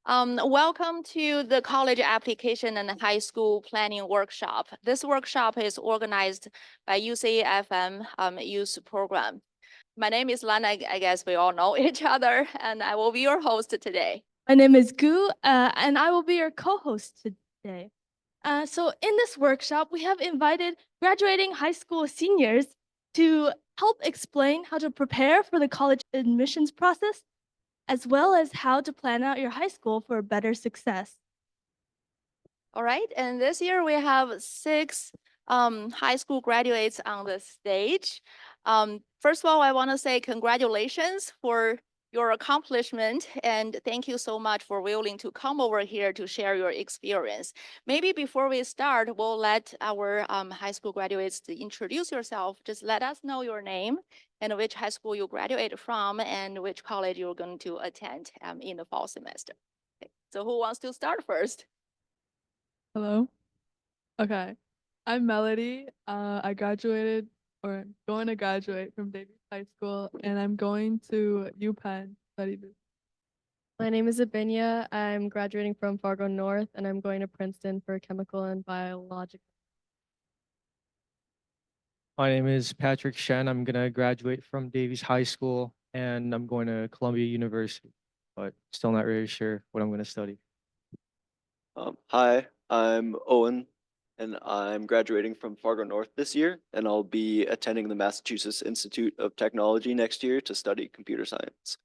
Welcome to the College Application and High School Planning Workshop. This workshop is organized by UCAFM Youth Program. My name is Lana. I guess we all know each other, and I will be your host today. My name is Gu, and I will be your co-host today. So in this workshop, we have invited graduating high school seniors to help explain how to prepare for the college admissions process, as well as how to plan out your high school for better success. All right, and this year we have six high school graduates on the stage. First of all, I want to say congratulations for your accomplishment and thank you so much for willing to come over here to share your experience. Maybe before we start, we'll let our high school graduates to introduce yourself. Just let us know your name and which high school you graduated from and which college you're going to attend in the fall semester. Okay. So who wants to start first? Hello. Okay. I'm Melody. I graduated or going to graduate from Davies High School, and I'm going to UPenn study business. My name is Abhijna. I'm graduating from Fargo North, and I'm going to Princeton for chemical and biological. My name is Patrick Shen. I'm going to graduate from Davies High School, and I'm going to Columbia University, but still not really sure what I'm going to study. Hi, I'm Owen, and I'm graduating from Fargo North this year, and I'll be attending the Massachusetts Institute of Technology next year to study computer science.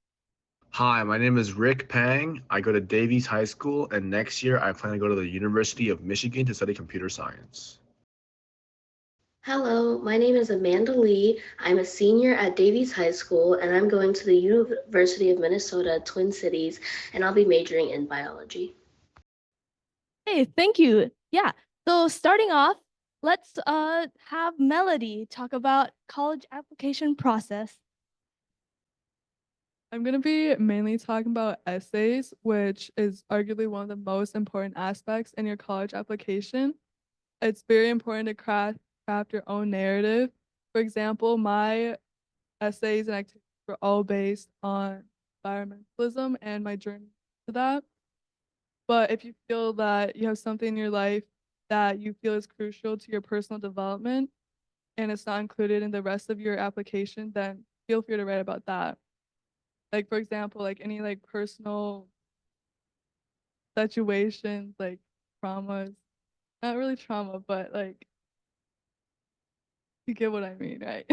Hi, my name is Rick Peng. I go to Davies High School, and next year I plan to go to the University of Michigan to study computer science. Hello, my name is Amanda Lee. I'm a senior at Davies High School, and I'm going to the University of Minnesota Twin Cities, and I'll be majoring in biology. Hey, thank you. Yeah. So starting off, let's have Melody talk about college application process. I'm going to be mainly talking about essays, which is arguably one of the most important aspects in your college application. It's very important to craft your own narrative. For example, my essays and activities were all based on environmentalism and my journey to that. But if you feel that you have something in your life that you feel is crucial to your personal development and it's not included in the rest of your application, then feel free to write about that. Like, for example, like any like personal situations, like traumas, not really trauma, but like, you get what I mean, right?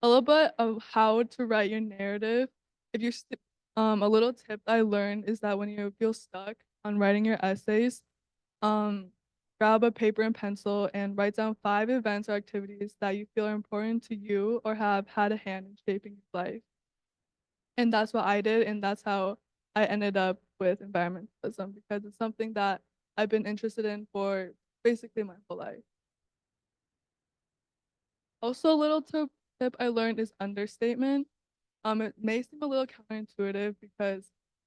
A little bit of how to write your narrative. If you're a little tip I learned is that when you feel stuck on writing your essays, grab a paper and pencil and write down 5 events or activities that you feel are important to you or have had a hand in shaping your life. And that's what I did, and that's how I ended up with environmentalism because it's something that I've been interested in for basically my whole life. Also, a little tip I learned is understatement. It may seem a little counterintuitive because,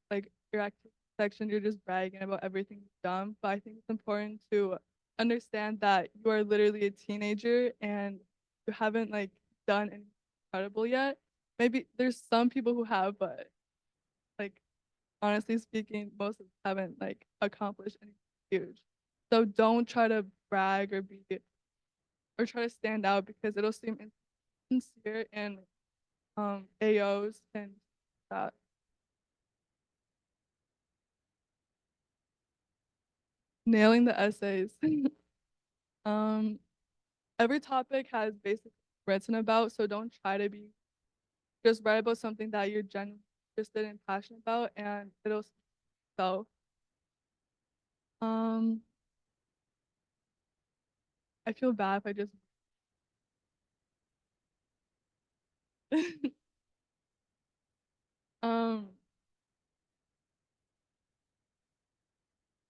like, your activity section, you're just bragging about everything you've done, but I think it's important to understand that you are literally a teenager and you haven't like done anything incredible yet. Maybe there's some people who have, but like honestly speaking, most of us haven't like accomplished anything huge. So don't try to brag or try to stand out because it'll seem insincere and AOs and that. Nailing the essays. um, every topic has basically written about, so don't try to be just write about something that you're genuinely interested and passionate about, and it'll so. I feel bad if I just. um,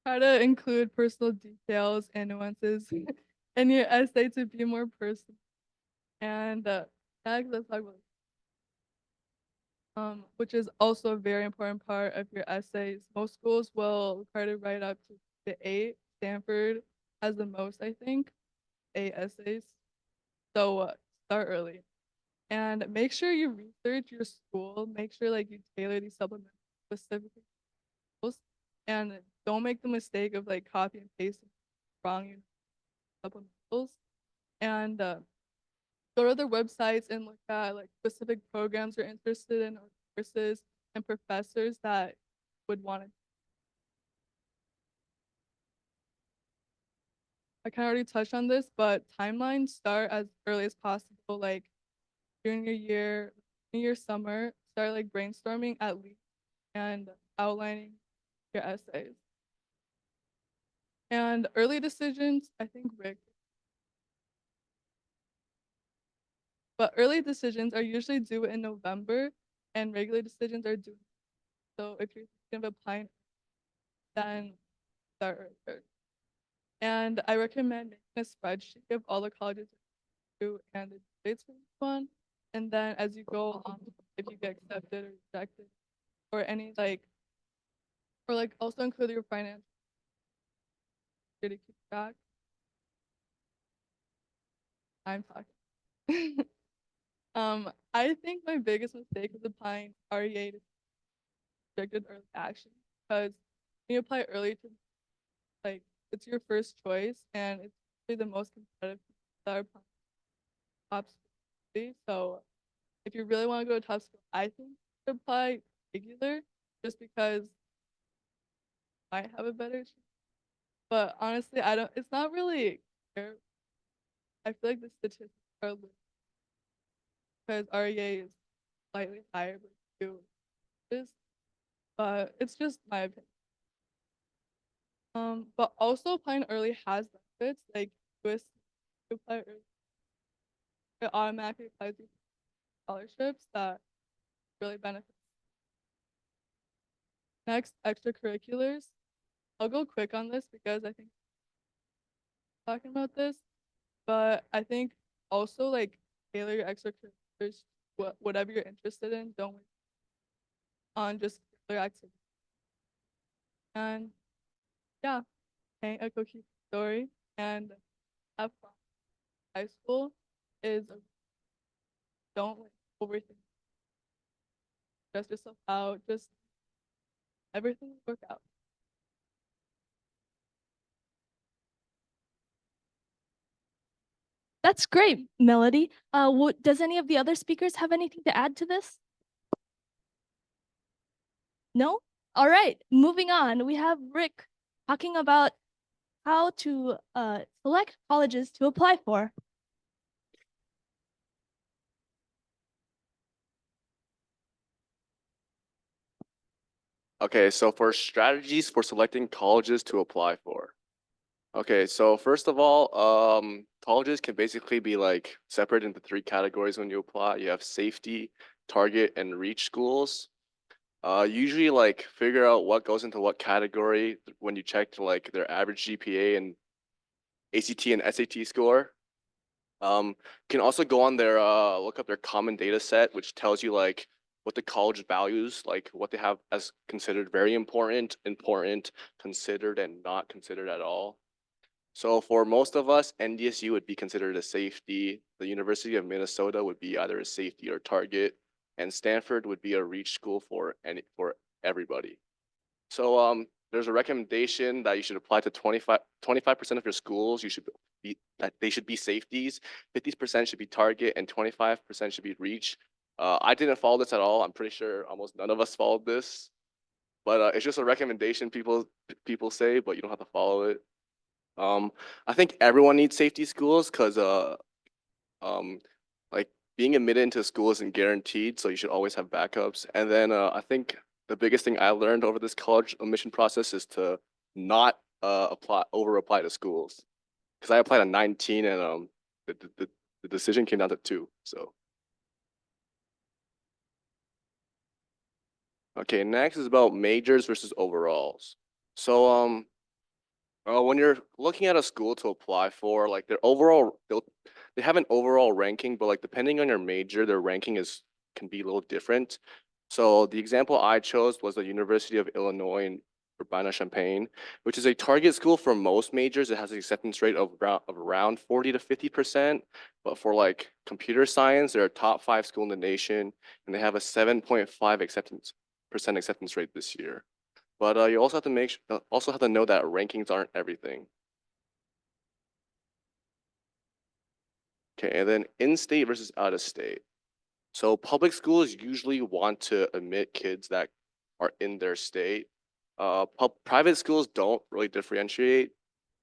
Try to include personal details and nuances in your essay to be more personal. And next, let's talk about which is also a very important part of your essays. Most schools will require to write up to the 8. Stanford has the most, I think, 8 essays. So start early. And make sure you research your school. Make sure like you tailor these supplements specifically to schools, and don't make the mistake of like copy and pasting wrong supplementals. And go to their websites and look at like specific programs you're interested in or courses and professors that would want to. I kind of already touched on this, but timelines start as early as possible, like junior year, summer, start like brainstorming at least and outlining your essays. And early decisions, I think Rick. But early decisions are usually due in November and regular decisions are due. So if you're thinking of applying, then start earlier. And I recommend making a spreadsheet of all the colleges you do and the dates for each one. And then as you go along, if you get accepted or rejected, or any like, or like also include your financial to keep track. I'm talking. I think my biggest mistake was applying REA to restricted early action because when you apply early to like it's your first choice and it's really the most competitive that are applying top school. So if you really want to go to top school, I think you should apply regular just because I might have a better chance. But honestly, I don't. It's not really fair. I feel like the statistics are low because REA is slightly higher, but you is. But it's just my opinion. But also applying early has benefits like US you apply early, it automatically applies you scholarships that really benefit. Next, extracurriculars. I'll go quick on this because I think talking about this, but I think also like tailor your extracurriculars whatever you're interested in. Don't wait on just other activities. And yeah, paint a cookie story and have fun. High school is don't like overthink. Stress yourself out. Just everything will work out. That's great, Melody. Does any of the other speakers have anything to add to this? No? All right, moving on. We have Rick talking about how to select colleges to apply for. Okay, so for strategies for selecting colleges to apply for. Okay, so first of all, colleges can basically be like separated into 3 categories when you apply. You have safety, target, and reach schools. Usually like figure out what goes into what category when you check like their average GPA and ACT and SAT score. Can also go on their look up their common data set, which tells you like what the college values, like what they have as considered very important, considered, and not considered at all. So for most of us, NDSU would be considered a safety. The University of Minnesota would be either a safety or target, and Stanford would be a reach school for everybody. So there's a recommendation that you should apply to 25% of your schools. You should be that they should be safeties. 50% should be target, and 25% should be reach. I didn't follow this at all. I'm pretty sure almost none of us followed this, but it's just a recommendation people say, but you don't have to follow it. I think everyone needs safety schools because like being admitted into school isn't guaranteed, so you should always have backups. And then I think the biggest thing I learned over this college admission process is to not over apply to schools, because I applied at 19 and the decision came down to 2. So okay, next is about majors versus overalls. So when you're looking at a school to apply for, like their overall, they have an overall ranking, but like depending on your major, their ranking can be a little different. So the example I chose was the University of Illinois Urbana-Champaign, which is a target school for most majors. It has an acceptance rate of around 40 to 50%. But for like computer science, they're a top 5 school in the nation, and they have a 7.5 acceptance rate this year. But you also have to know that rankings aren't everything. Okay, and then in-state versus out-of-state. So public schools usually want to admit kids that are in their state. Private schools don't really differentiate.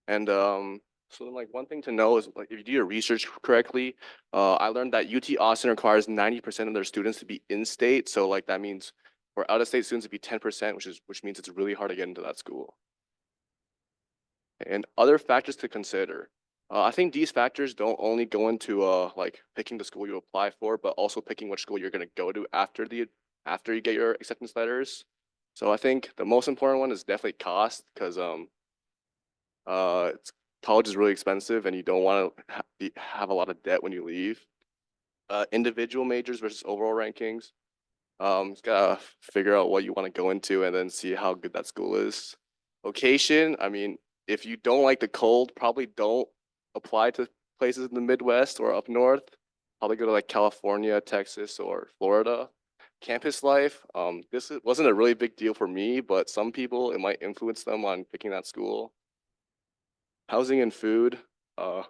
And so like one thing to know is like if you do your research correctly, I learned that UT Austin requires 90% of their students to be in-state. So like that means for out-of-state students to be 10%, which means it's really hard to get into that school. And other factors to consider. I think these factors don't only go into like picking the school you apply for, but also picking which school you're going to go to after you get your acceptance letters. So I think the most important one is definitely cost, because college is really expensive and you don't want to have a lot of debt when you leave. Individual majors versus overall rankings. Just gotta figure out what you want to go into and then see how good that school is. Location, I mean, if you don't like the cold, probably don't apply to places in the Midwest or up north. Probably go to like California, Texas, or Florida. Campus life, wasn't a really big deal for me, but some people, it might influence them on picking that school. Housing and food, I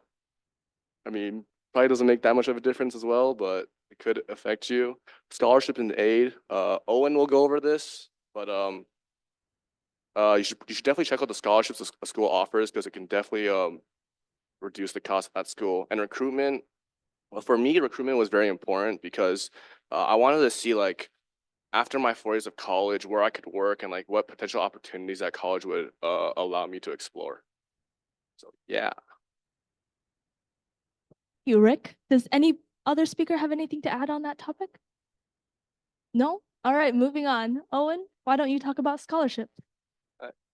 mean, probably doesn't make that much of a difference as well, but it could affect you. Scholarship and aid, Owen will go over this, but you should definitely check out the scholarships a school offers, because it can definitely reduce the cost of that school. And recruitment, well, for me, recruitment was very important because I wanted to see like after my 4 years of college where I could work and like what potential opportunities that college would allow me to explore. So yeah. You, Rick. Does any other speaker have anything to add on that topic? No? All right, moving on. Owen, why don't you talk about scholarships?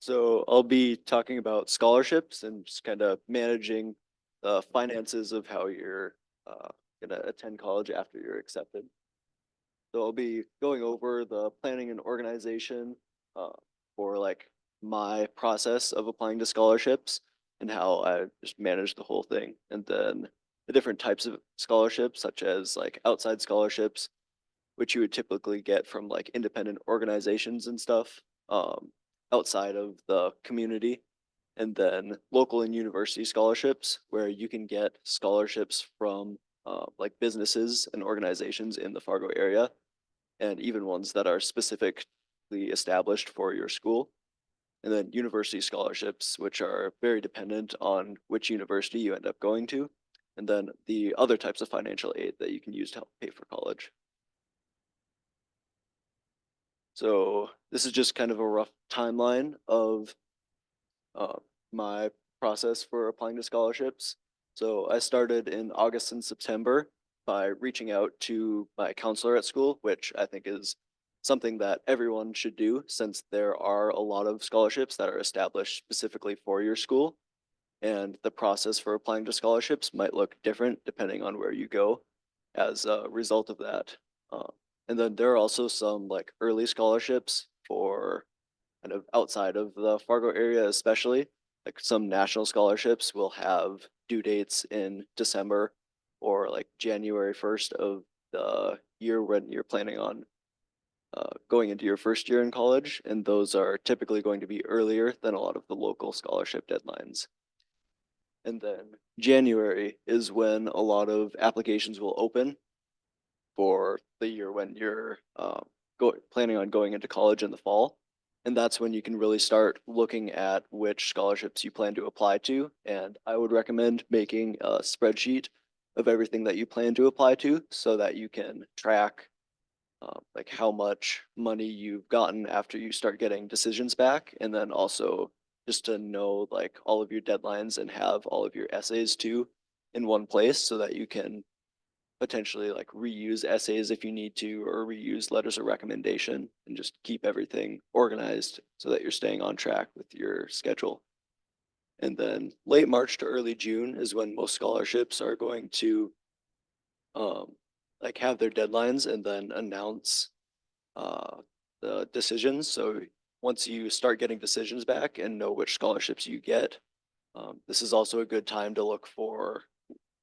So I'll be talking about scholarships and just kind of managing the finances of how you're gonna attend college after you're accepted. So I'll be going over the planning and organization for like my process of applying to scholarships and how I just manage the whole thing. And then the different types of scholarships, such as like outside scholarships, which you would typically get from like independent organizations and stuff outside of the community. And then local and university scholarships, where you can get scholarships from like businesses and organizations in the Fargo area, and even ones that are specifically established for your school. And then university scholarships, which are very dependent on which university you end up going to. And then the other types of financial aid that you can use to help pay for college. So this is just kind of a rough timeline of my process for applying to scholarships. So I started in August and September by reaching out to my counselor at school, which I think is something that everyone should do, since there are a lot of scholarships that are established specifically for your school. And the process for applying to scholarships might look different depending on where you go as a result of that. And then there are also some like early scholarships for kind of outside of the Fargo area, especially. Like some national scholarships will have due dates in December or like January 1st of the year when you're planning on going into your first year in college. And those are typically going to be earlier than a lot of the local scholarship deadlines. And then January is when a lot of applications will open for the year when you're planning on going into college in the fall. And that's when you can really start looking at which scholarships you plan to apply to. And I would recommend making a spreadsheet of everything that you plan to apply to, so that you can track like how much money you've gotten after you start getting decisions back. And then also just to know like all of your deadlines and have all of your essays too in one place, so that you can potentially like reuse essays if you need to, or reuse letters of recommendation, and just keep everything organized so that you're staying on track with your schedule. And then late March to early June is when most scholarships are going to like have their deadlines and then announce the decisions. So once you start getting decisions back and know which scholarships you get, this is also a good time to look for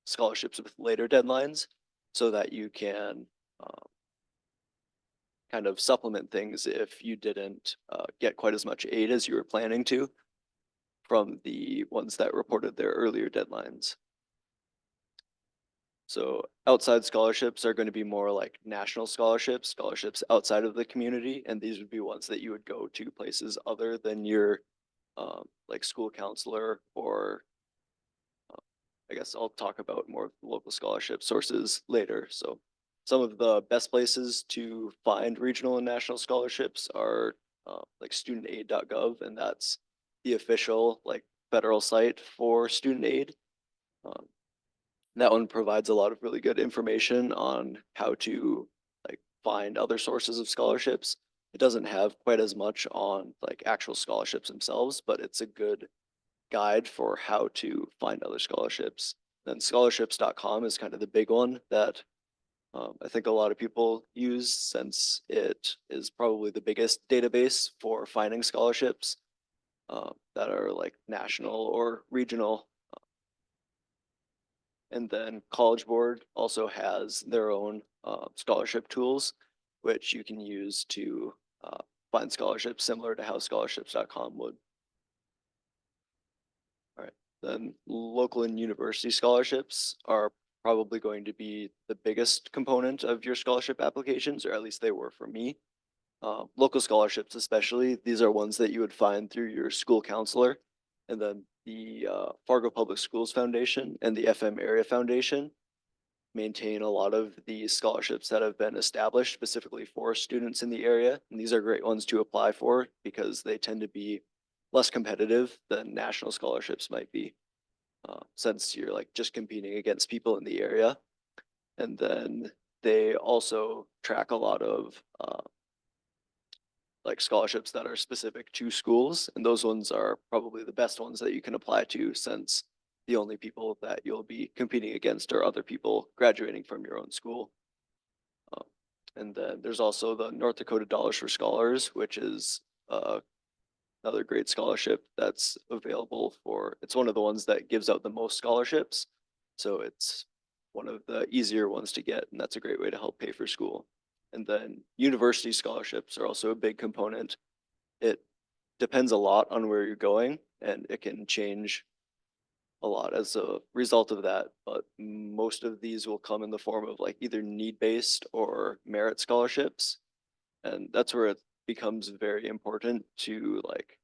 scholarships with later deadlines so that you can kind of supplement things if you didn't get quite as much aid as you were planning to from the ones that reported their earlier deadlines. So outside scholarships are going to be more like national scholarships, scholarships outside of the community, and these would be ones that you would go to places other than your like school counselor, or I guess I'll talk about more local scholarship sources later. So some of the best places to find regional and national scholarships are like studentaid.gov, and that's the official like federal site for student aid. That one provides a lot of really good information on how to like find other sources of scholarships. It doesn't have quite as much on like actual scholarships themselves, but it's a good guide for how to find other scholarships. Then scholarships.com is kind of the big one that I think a lot of people use, since it is probably the biggest database for finding scholarships that are like national or regional. And then College Board also has their own scholarship tools, which you can use to find scholarships similar to how scholarships.com would. All right, then local and university scholarships are probably going to be the biggest component of your scholarship applications, or at least they were for me. Local scholarships especially, these are ones that you would find through your school counselor. And then the Fargo Public Schools Foundation and the FM Area Foundation maintain a lot of the scholarships that have been established specifically for students in the area. And these are great ones to apply for because they tend to be less competitive than national scholarships might be, since you're like just competing against people in the area. And then they also track a lot of like scholarships that are specific to schools, and those ones are probably the best ones that you can apply to, since the only people that you'll be competing against are other people graduating from your own school. And then there's also the North Dakota Dollars for Scholars, which is another great scholarship that's available for, it's one of the ones that gives out the most scholarships. So it's one of the easier ones to get, and that's a great way to help pay for school. And then university scholarships are also a big component. It depends a lot on where you're going, and it can change a lot as a result of that. But most of these will come in the form of like either need-based or merit scholarships. And that's where it becomes very important to like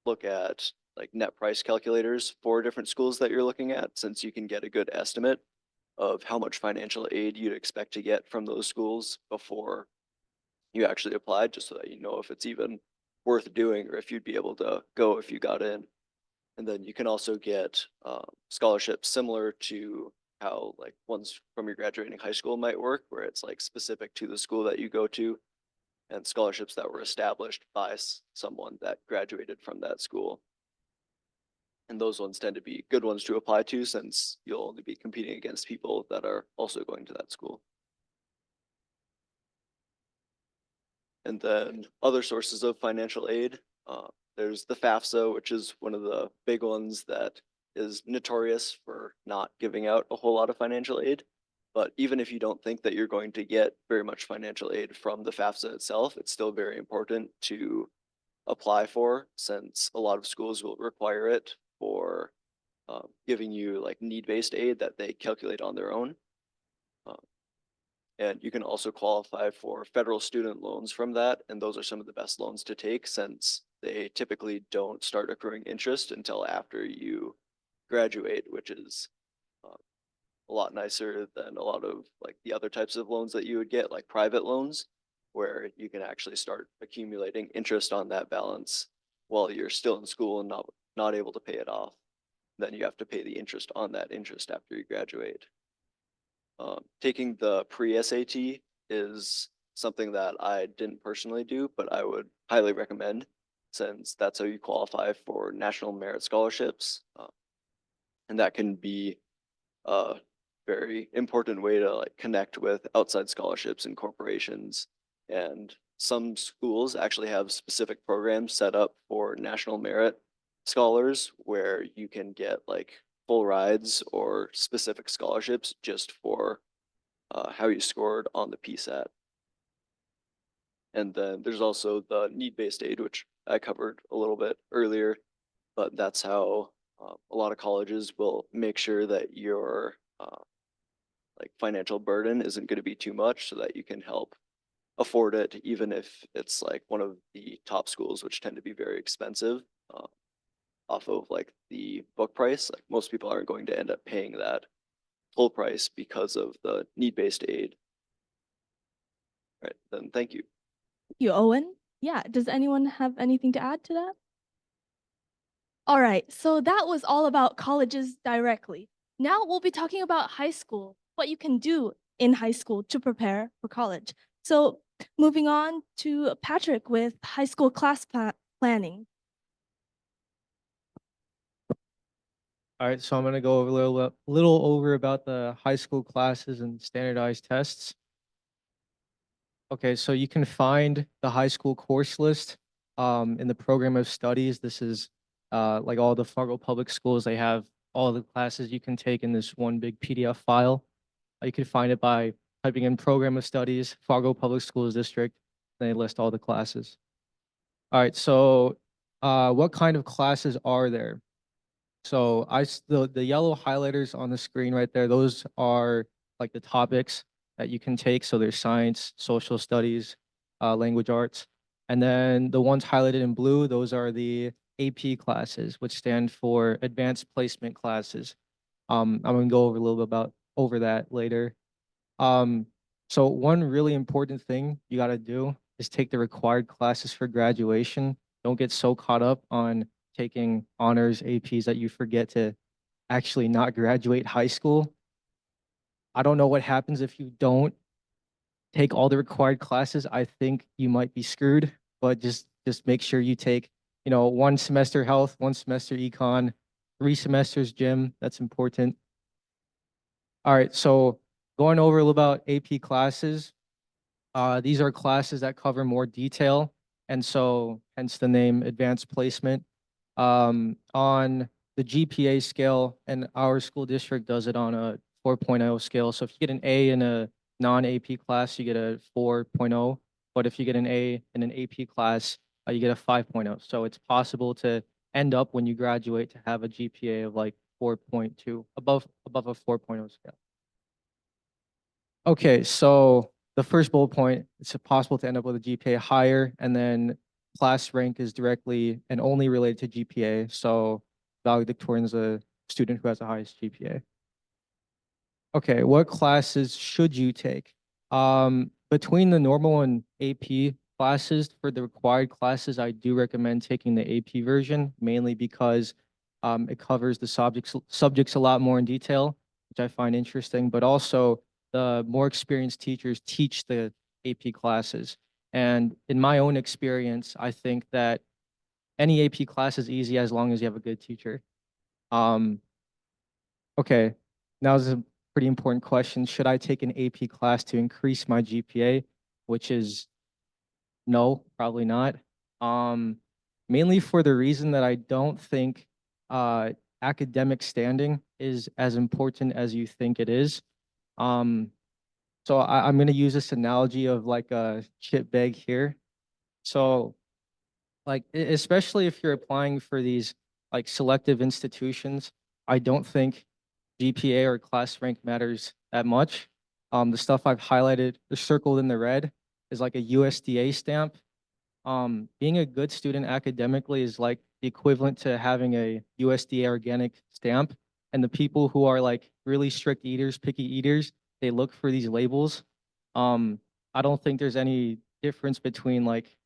look at like net price calculators for different schools that you're looking at, since you can get a good estimate of how much financial aid you'd expect to get from those schools before you actually apply, just so that you know if it's even worth doing or if you'd be able to go if you got in. And then you can also get scholarships similar to how like ones from your graduating high school might work, where it's like specific to the school that you go to, and scholarships that were established by someone that graduated from that school. And those ones tend to be good ones to apply to, since you'll only be competing against people that are also going to that school. And then other sources of financial aid, there's the FAFSA, which is one of the big ones that is notorious for not giving out a whole lot of financial aid. But even if you don't think that you're going to get very much financial aid from the FAFSA itself, it's still very important to apply for, since a lot of schools will require it for giving you like need-based aid that they calculate on their own. And you can also qualify for federal student loans from that, and those are some of the best loans to take, since they typically don't start accruing interest until after you graduate, which is a lot nicer than a lot of like the other types of loans that you would get, like private loans, where you can actually start accumulating interest on that balance while you're still in school and not able to pay it off. Then you have to pay the interest on that interest after you graduate. Taking the pre-SAT is something that I didn't personally do, but I would highly recommend, since that's how you qualify for national merit scholarships. And that can be a very important way to like connect with outside scholarships and corporations And some schools actually have specific programs set up for national merit scholars where you can get like full rides or specific scholarships just for how you scored on the PSAT. And then there's also the need-based aid, which I covered a little bit earlier, but that's how a lot of colleges will make sure that your like financial burden isn't going to be too much so that you can help afford it, even if it's like one of the top schools, which tend to be very expensive off of like the book price. Like most people aren't going to end up paying that full price because of the need-based aid. All right, then thank you. Thank you, Owen. Yeah, does anyone have anything to add to that? All right, so that was all about colleges directly. Now we'll be talking about high school, what you can do in high school to prepare for college. So moving on to Patrick with high school class planning. All right, so I'm going to go over a little over about the high school classes and standardized tests. Okay, so you can find the high school course list in the program of studies. This is like all the Fargo public schools, they have all the classes you can take in this one big PDF file. You can find it by typing in program of studies, Fargo Public Schools District, and they list all the classes. All right, so what kind of classes are there? So the yellow highlighters on the screen right there, those are like the topics that you can take. So there's science, social studies, language arts. And then the ones highlighted in blue, those are the AP classes, which stand for advanced placement classes. I'm gonna go over a little bit over that later. So one really important thing you gotta do is take the required classes for graduation. Don't get so caught up on taking honors APs that you forget to actually not graduate high school. I don't know what happens if you don't take all the required classes. I think you might be screwed, but just make sure you take, 1 semester health, 1 semester econ, 3 semesters gym. That's important. All right, so going over a little about AP classes. These are classes that cover more detail, and so hence the name advanced placement. On the GPA scale, and our school district does it on a 4.0 scale. So if you get an A in a non-AP class, you get a 4.0. But if you get an A in an AP class, you get a 5.0. So it's possible to end up when you graduate to have a GPA of like 4.2, above a 4.0 scale. Okay, so the first bullet point, it's possible to end up with a GPA higher, and then class rank is directly and only related to GPA. So valedictorian is a student who has the highest GPA. Okay, what classes should you take? Between the normal and AP classes, for the required classes, I do recommend taking the AP version, mainly because it covers the subjects a lot more in detail, which I find interesting, but also the more experienced teachers teach the AP classes. And in my own experience, I think that any AP class is easy as long as you have a good teacher. Okay, now this is a pretty important question. Should I take an AP class to increase my GPA? Which is no, probably not. Mainly for the reason that I don't think academic standing is as important as you think it is. So I'm going to use this analogy of like a chip bag here. So like, especially if you're applying for these like selective institutions, I don't think GPA or class rank matters that much. The stuff I've highlighted, the circled in the red, is like a USDA stamp. Being a good student academically is like the equivalent to having a USDA organic stamp. And the people who are like really strict eaters, picky eaters, they look for these labels. I don't think there's any difference between like,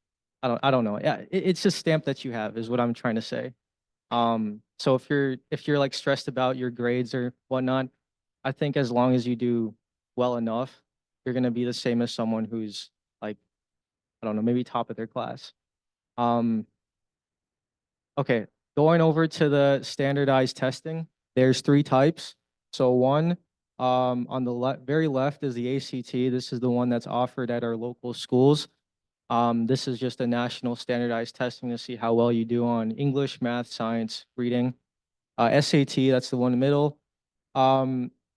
I don't know. Yeah, it's a stamp that you have is what I'm trying to say. So if you're like stressed about your grades or whatnot, I think as long as you do well enough, you're gonna be the same as someone who's like, I don't know, maybe top of their class. Okay, going over to the standardized testing, there's 3 types. So one On the very left is the ACT. This is the one that's offered at our local schools. This is just a national standardized testing to see how well you do on English, math, science, reading. SAT, that's the one in the middle.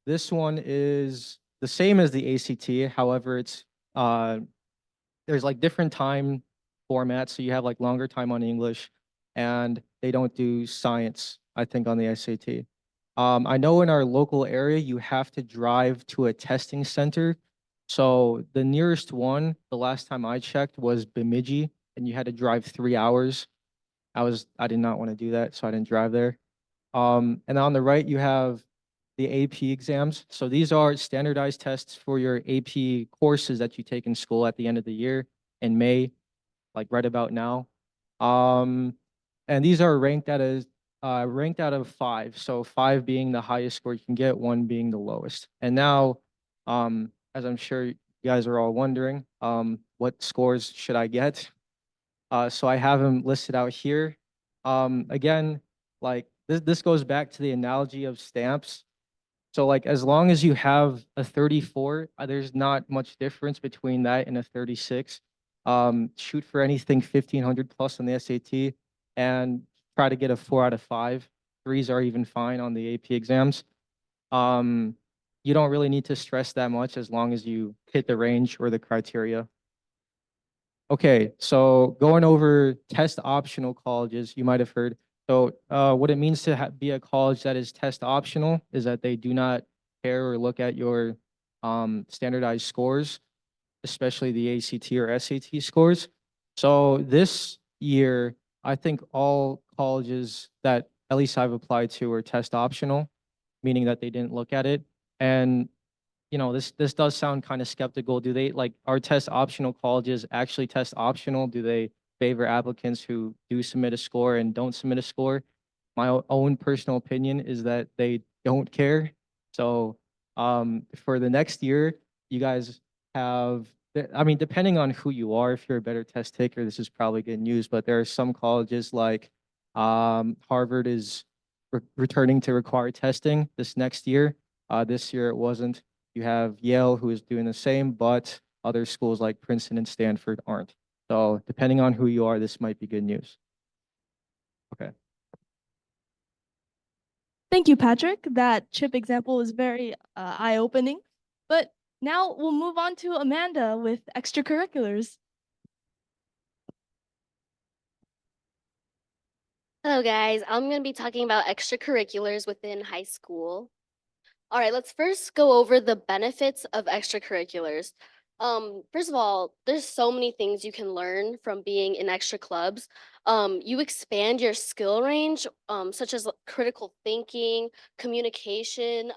This one is the same as the ACT. However, it's there's like different time formats. So you have like longer time on English, and they don't do science, I think, on the SAT. I know in our local area, you have to drive to a testing center. So the nearest one, the last time I checked, was Bemidji, and you had to drive 3 hours. I did not want to do that, so I didn't drive there. And on the right, you have the AP exams. So these are standardized tests for your AP courses that you take in school at the end of the year in May, like right about now. And these are ranked out of 5. So 5 being the highest score you can get, 1 being the lowest. And now, as I'm sure you guys are all wondering, what scores should I get? So I have them listed out here. Again, like this goes back to the analogy of stamps. So like as long as you have a 34, there's not much difference between that and a 36. Shoot for anything 1500 plus on the SAT and try to get a 4 out of 5. 3s are even fine on the AP exams. You don't really need to stress that much as long as you hit the range or the criteria. Okay, so going over test optional colleges, you might have heard. So what it means to be a college that is test optional is that they do not care or look at your standardized scores, especially the ACT or SAT scores. So this year, I think all colleges that at least I've applied to are test optional, meaning that they didn't look at it. And this does sound kind of skeptical. Do they like are test optional colleges actually test optional? Do they favor applicants who do submit a score and don't submit a score? My own personal opinion is that they don't care. So for the next year, you guys have, I mean, depending on who you are, if you're a better test taker, this is probably good news. But there are some colleges like Harvard is returning to required testing this next year. This year it wasn't. You have Yale, who is doing the same, but other schools like Princeton and Stanford aren't. So depending on who you are, this might be good news. Okay. Thank you, Patrick. That chip example was very eye-opening. But now we'll move on to Amanda with extracurriculars. Hello, guys. I'm going to be talking about extracurriculars within high school. All right, let's first go over the benefits of extracurriculars. First of all, there's so many things you can learn from being in extra clubs. You expand your skill range, such as critical thinking, communication,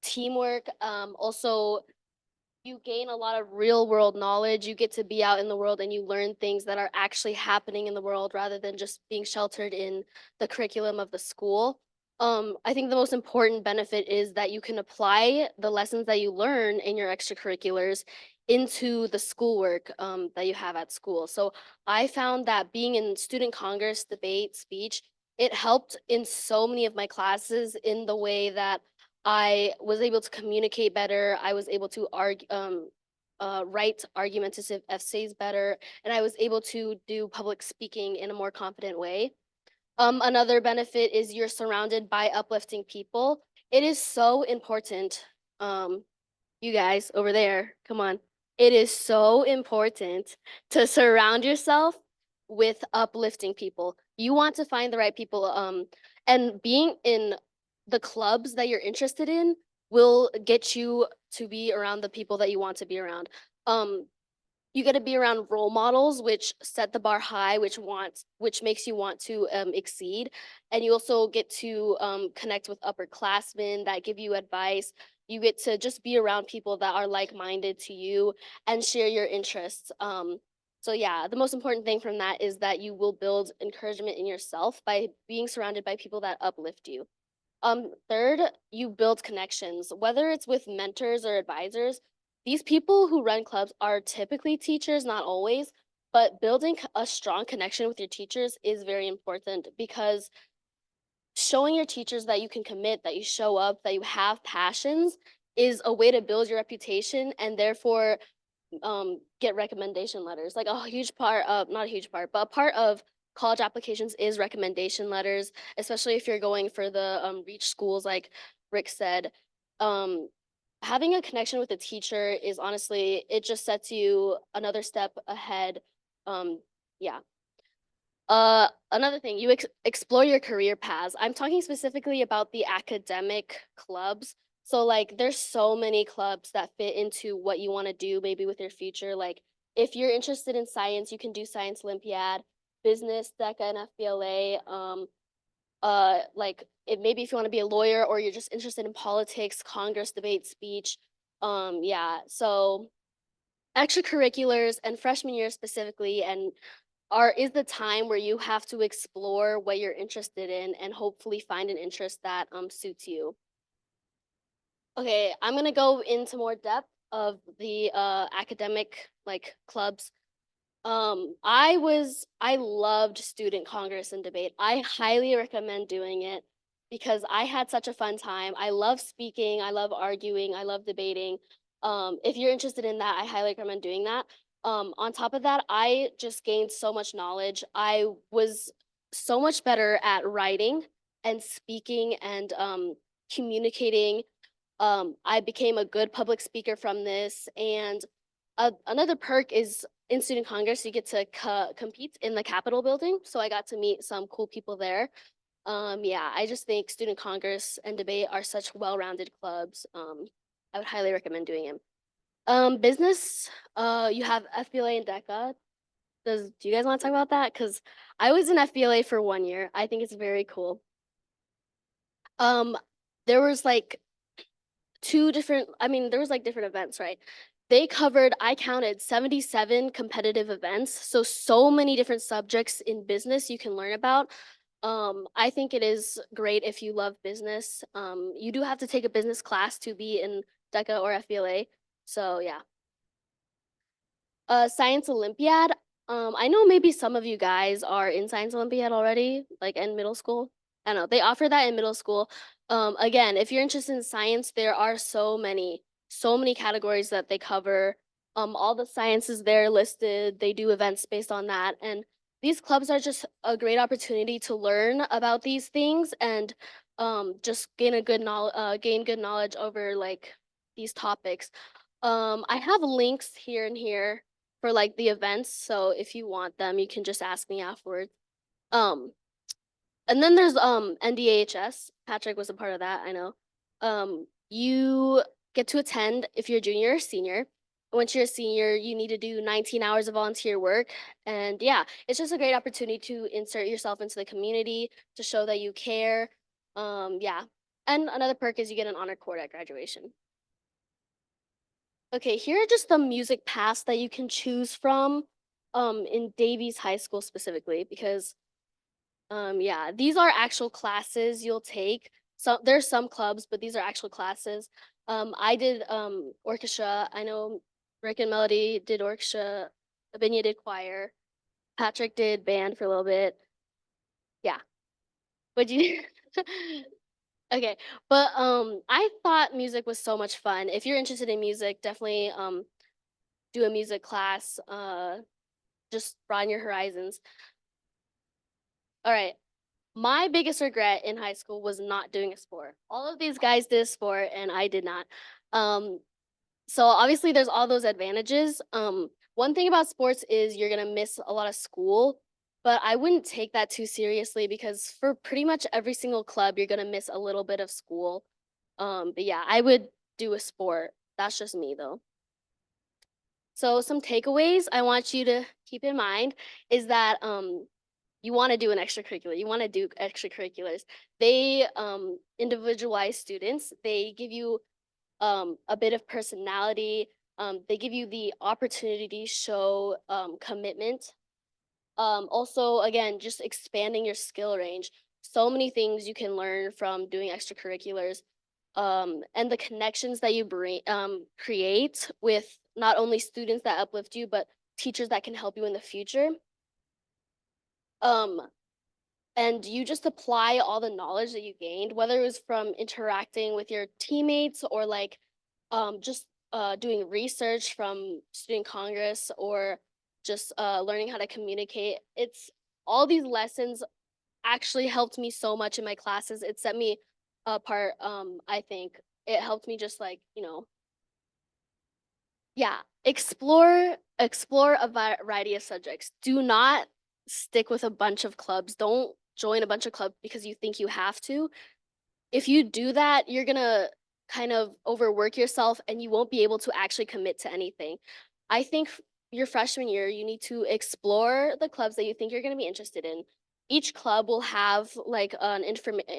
teamwork. Also, you gain a lot of real world knowledge. You get to be out in the world and you learn things that are actually happening in the world rather than just being sheltered in the curriculum of the school. I think the most important benefit is that you can apply the lessons that you learn in your extracurriculars into the schoolwork that you have at school. So I found that being in student congress, debate, speech, it helped in so many of my classes in the way that I was able to communicate better. I was able to write argumentative essays better, and I was able to do public speaking in a more confident way. Another benefit is you're surrounded by uplifting people. It is so important. You guys over there, come on. It is so important to surround yourself with uplifting people. You want to find the right people. And being in the clubs that you're interested in will get you to be around the people that you want to be around. You get to be around role models, which set the bar high, which makes you want to exceed, and you also get to connect with upperclassmen that give you advice. You get to just be around people that are like-minded to you and share your interests. So yeah, the most important thing from that is that you will build encouragement in yourself by being surrounded by people that uplift you. Third, you build connections, whether it's with mentors or advisors. These people who run clubs are typically teachers, not always, but building a strong connection with your teachers is very important because showing your teachers that you can commit, that you show up, that you have passions is a way to build your reputation and therefore get recommendation letters. Like a huge part of, not a huge part, but a part of college applications is recommendation letters, especially if you're going for the reach schools like Rick said. Having a connection with a teacher is honestly, it just sets you another step ahead. Yeah. Another thing, you explore your career paths. I'm talking specifically about the academic clubs. So like there's so many clubs that fit into what you want to do maybe with your future. Like if you're interested in science, you can do Science Olympiad, business, DECA, and FBLA. Like maybe if you want to be a lawyer or you're just interested in politics, Congress, debate, speech. Yeah, so extracurriculars and freshman year specifically and is the time where you have to explore what you're interested in and hopefully find an interest that suits you. Okay, I'm gonna go into more depth of the academic like clubs. I loved student congress and debate. I highly recommend doing it because I had such a fun time. I love speaking, I love arguing, I love debating. If you're interested in that, I highly recommend doing that. On top of that, I just gained so much knowledge. I was so much better at writing and speaking and communicating. I became a good public speaker from this. And another perk is in student congress, you get to compete in the Capitol building. So I got to meet some cool people there. Yeah, I just think student congress and debate are such well-rounded clubs. I would highly recommend doing them. Business, you have FBLA and DECA. Do you guys want to talk about that? Because I was in FBLA for 1 year. I think it's very cool. There was like there was like different events, right? I counted 77 competitive events. So many different subjects in business you can learn about. I think it is great if you love business. You do have to take a business class to be in DECA or FBLA. So yeah. Science Olympiad. I know maybe some of you guys are in Science Olympiad already, like in middle school. I don't know, they offer that in middle school. Again, if you're interested in science, there are so many categories that they cover. All the sciences there listed, they do events based on that. And these clubs are just a great opportunity to learn about these things and just gain good knowledge over like these topics. I have links here and here for like the events. So if you want them, you can just ask me afterwards. And then there's NDAHS. Patrick was a part of that, I know. You get to attend if you're a junior or senior. Once you're a senior, you need to do 19 hours of volunteer work. And yeah, it's just a great opportunity to insert yourself into the community, to show that you care. Yeah. And another perk is you get an honor cord at graduation. Okay, here are just the music paths that you can choose from in Davies High School specifically, because yeah, these are actual classes you'll take. So there's some clubs, but these are actual classes. I did orchestra. I know Rick and Melody did orchestra. Abhijna did choir. Patrick did band for a little bit. Yeah. But you okay, but I thought music was so much fun. If you're interested in music, definitely do a music class. Just broaden your horizons. All right. My biggest regret in high school was not doing a sport. All of these guys did a sport and I did not. So obviously there's all those advantages. One thing about sports is you're gonna miss a lot of school, but I wouldn't take that too seriously because for pretty much every single club, you're gonna miss a little bit of school. But yeah, I would do a sport. That's just me though. So some takeaways I want you to keep in mind is that you want to do an extracurricular. You want to do extracurriculars. They individualize students. They give you a bit of personality. They give you the opportunity to show commitment. Also, again, just expanding your skill range. So many things you can learn from doing extracurriculars. And the connections that you create with not only students that uplift you, but teachers that can help you in the future. and you just apply all the knowledge that you gained, whether it was from interacting with your teammates or like just doing research from student congress or just learning how to communicate. It's all these lessons actually helped me so much in my classes. It set me apart. I think it helped me just like, yeah, explore a variety of subjects. Do not stick with a bunch of clubs. Don't join a bunch of clubs because you think you have to. If you do that, you're gonna kind of overwork yourself and you won't be able to actually commit to anything. I think your freshman year, you need to explore the clubs that you think you're gonna be interested in. Each club will have like an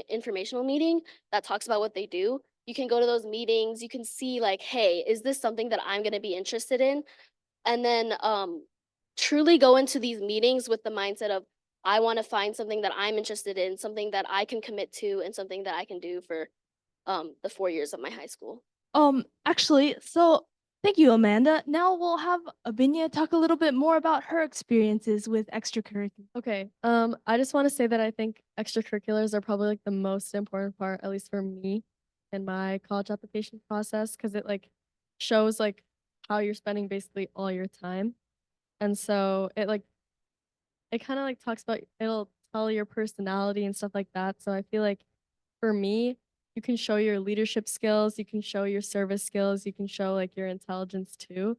informational meeting that talks about what they do. You can go to those meetings, you can see like, hey, is this something that I'm gonna be interested in? And then truly go into these meetings with the mindset of, I want to find something that I'm interested in, something that I can commit to, and something that I can do for the 4 years of my high school. Actually, so thank you, Amanda. Now we'll have Abhijna talk a little bit more about her experiences with extracurriculars. Okay. I just want to say that I think extracurriculars are probably like the most important part, at least for me, in my college application process, because it like shows like how you're spending basically all your time. And so it kind of like talks about, it'll tell your personality and stuff like that. So I feel like for me, you can show your leadership skills, you can show your service skills, you can show like your intelligence too.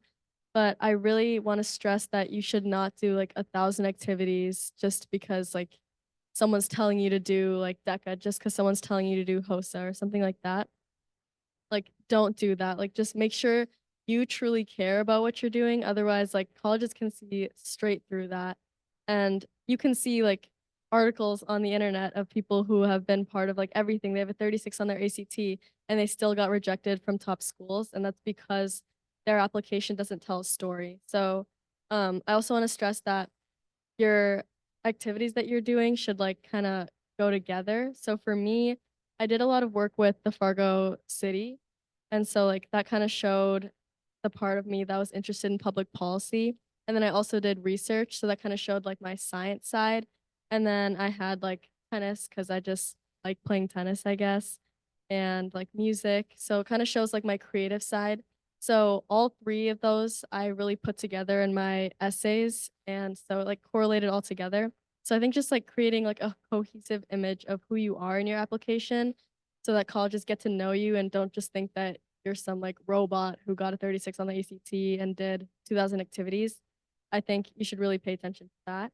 But I really want to stress that you should not do like 1,000 activities just because like someone's telling you to do like DECA, just because someone's telling you to do HOSA or something like that. Like, don't do that. Like, just make sure you truly care about what you're doing. Otherwise, like, colleges can see straight through that. And you can see like articles on the internet of people who have been part of like everything. They have a 36 on their ACT and they still got rejected from top schools. And that's because their application doesn't tell a story. So I also want to stress that your activities that you're doing should like kind of go together. So for me, I did a lot of work with the Fargo City. And so like that kind of showed the part of me that was interested in public policy. And then I also did research. So that kind of showed like my science side. And then I had like tennis because I just like playing tennis, I guess, and like music. So it kind of shows like my creative side. So all three of those I really put together in my essays. And so it like correlated all together. So I think just like creating like a cohesive image of who you are in your application so that colleges get to know you and don't just think that you're some like robot who got a 36 on the ACT and did 2,000 activities. I think you should really pay attention to that.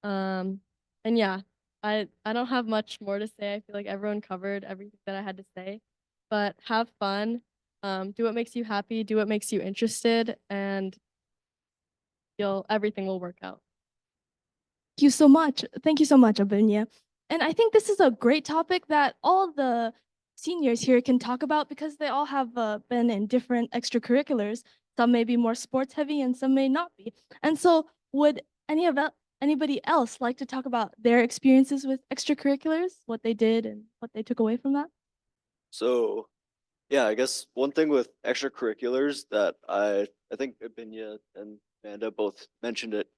And yeah, I don't have much more to say. I feel like everyone covered everything that I had to say. But have fun. Do what makes you happy, do what makes you interested, and everything will work out. Thank you so much. Thank you so much, Abhijna. And I think this is a great topic that all the seniors here can talk about because they all have been in different extracurriculars. Some may be more sports heavy and some may not be. And so would anybody else like to talk about their experiences with extracurriculars, what they did and what they took away from that? So yeah, I guess one thing with extracurriculars that I think Abhijna and Amanda both mentioned it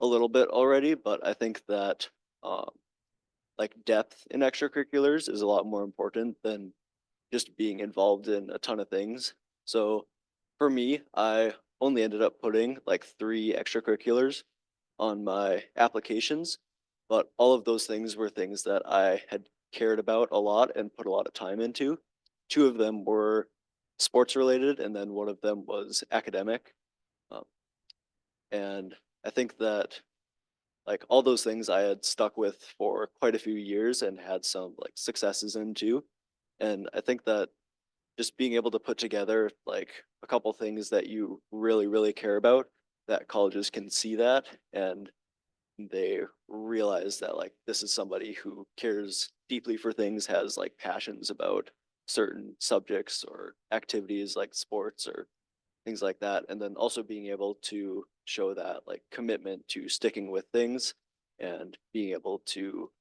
a little bit already, but I think that um, like depth in extracurriculars is a lot more important than just being involved in a ton of things. So for me, I only ended up putting like 3 extracurriculars on my applications, but all of those things were things that I had cared about a lot and put a lot of time into. 2 of them were sports related, and then one of them was academic. Um, and I think that like all those things I had stuck with for quite a few years and had some like successes in too. And I think that just being able to put together like a couple things that you really, really care about, that colleges can see that and they realize that like this is somebody who cares deeply for things, has like passions about certain subjects or activities like sports or things like that. And then also being able to show that like commitment to sticking with things and being able to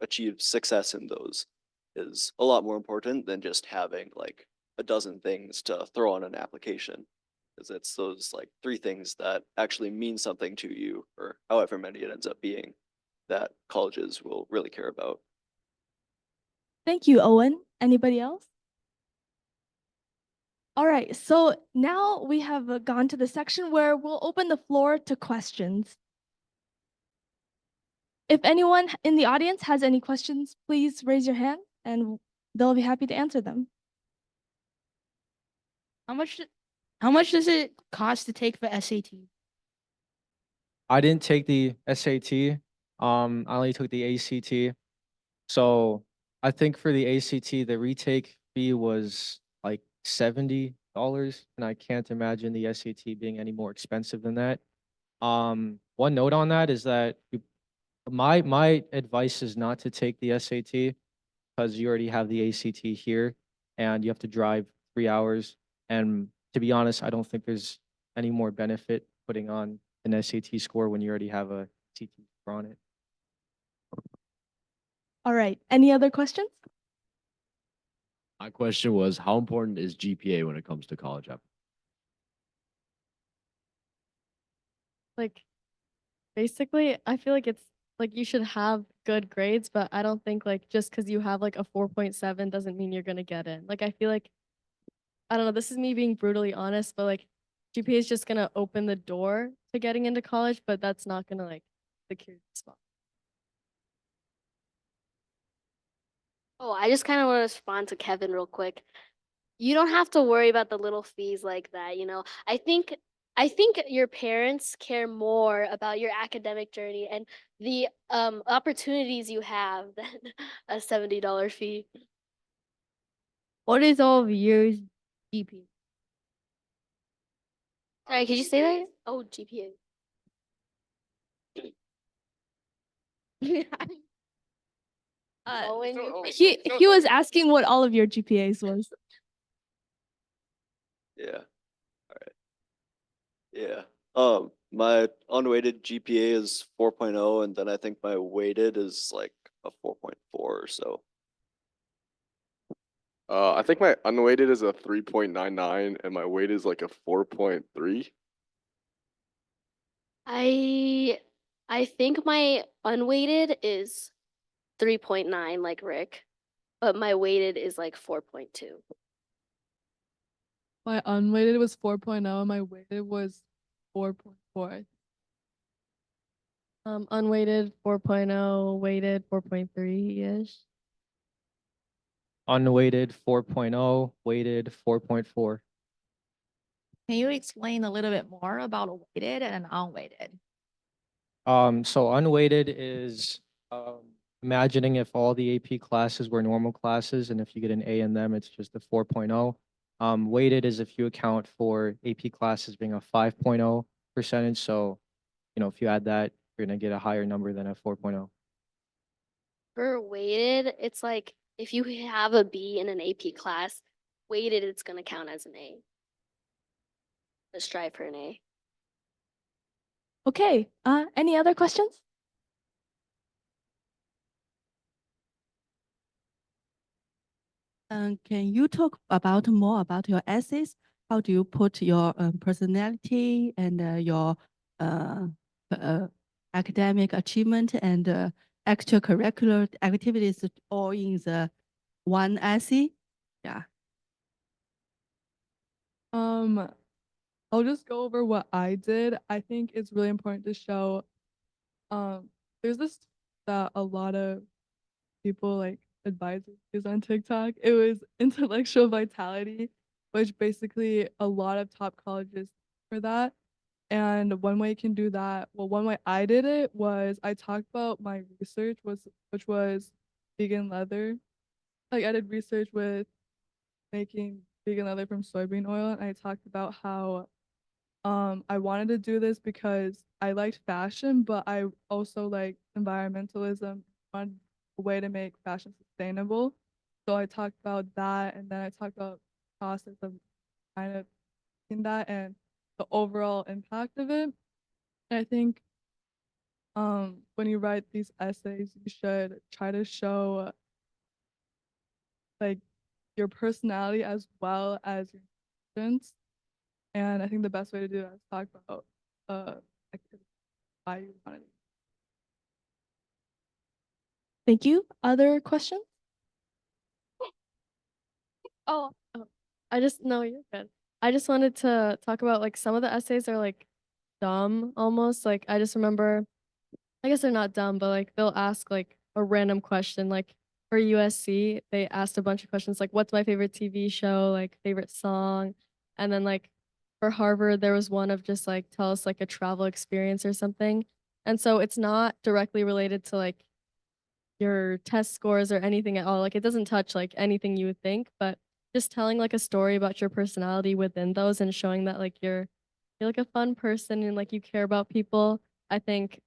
achieve success in those is a lot more important than just having like a dozen things to throw on an application, because it's those like 3 things that actually mean something to you or however many it ends up being that colleges will really care about. Thank you, Owen. Anybody else? All right, so now we have gone to the section where we'll open the floor to questions. If anyone in the audience has any questions, please raise your hand and they'll be happy to answer them. How much does it cost to take the SAT? I didn't take the SAT. I only took the ACT. So I think for the ACT, the retake fee was like $70, and I can't imagine the SAT being any more expensive than that. One note on that is that my advice is not to take the SAT because you already have the ACT here, and you have to drive 3 hours. And to be honest, I don't think there's any more benefit putting on an SAT score when you already have a CT score on it. All right, any other questions? My question was, how important is GPA when it comes to college applications? Like, basically, I feel like it's like you should have good grades, but I don't think like just because you have like a 4.7 doesn't mean you're gonna get in. Like, I feel like, I don't know, this is me being brutally honest, but like GPA is just gonna open the door to getting into college, but that's not gonna like secure the spot. Oh, I just kind of want to respond to Kevin real quick. You don't have to worry about the little fees like that, you know. I think your parents care more about your academic journey and the opportunities you have than a $70 fee. What is all of yours GPA? Sorry, could you say that? Oh, GPA. Owen, you- He was asking what all of your GPAs was. Yeah. All right. Yeah. My unweighted GPA is 4.0, and then I think my weighted is like a 4.4 or so. I think my unweighted is a 3.99 and my weight is like a 4.3. I think my unweighted is 3.9 like Rick, but my weighted is like 4.2. My unweighted was 4.0 and my weighted was 4.4. Unweighted 4.0, weighted 4.3-ish. Unweighted 4.0, weighted 4.4. Can you explain a little bit more about a weighted and an unweighted? So unweighted is imagining if all the AP classes were normal classes, and if you get an A in them, it's just a 4.0. Weighted is if you account for AP classes being a 5.0 percentage. So, you know, if you add that, you're gonna get a higher number than a 4.0. For weighted, it's like if you have a B in an AP class, weighted it's gonna count as an A. Let's strive for an A. Okay, any other questions? Can you talk about more about your essays? How do you put your personality and your academic achievement and extracurricular activities all in the one essay? Yeah. I'll just go over what I did. I think it's really important to show there's this that a lot of people like advisors use on TikTok. It was intellectual vitality, which basically a lot of top colleges for that. And one way you can do that, well, one way I did it was I talked about my research which was vegan leather. Like I did research with making vegan leather from soybean oil, and I talked about how I wanted to do this because I liked fashion, but I also like environmentalism, wanted a way to make fashion sustainable. So I talked about that, and then I talked about the process of kind of in that and the overall impact of it. And I think when you write these essays, you should try to show like your personality as well as your students. And I think the best way to do that is talk about activity, why you wanted it. Thank you. Other questions? Oh, I just no, you're good. I just wanted to talk about like some of the essays are like dumb almost. Like I just remember, I guess they're not dumb, but like they'll ask like a random question. Like for USC, they asked a bunch of questions like what's my favorite TV show, like favorite song, and then like for Harvard, there was one of just like tell us like a travel experience or something. And so it's not directly related to like your test scores or anything at all. Like it doesn't touch like anything you would think, but just telling like a story about your personality within those and showing that like you're like a fun person and like you care about people. I think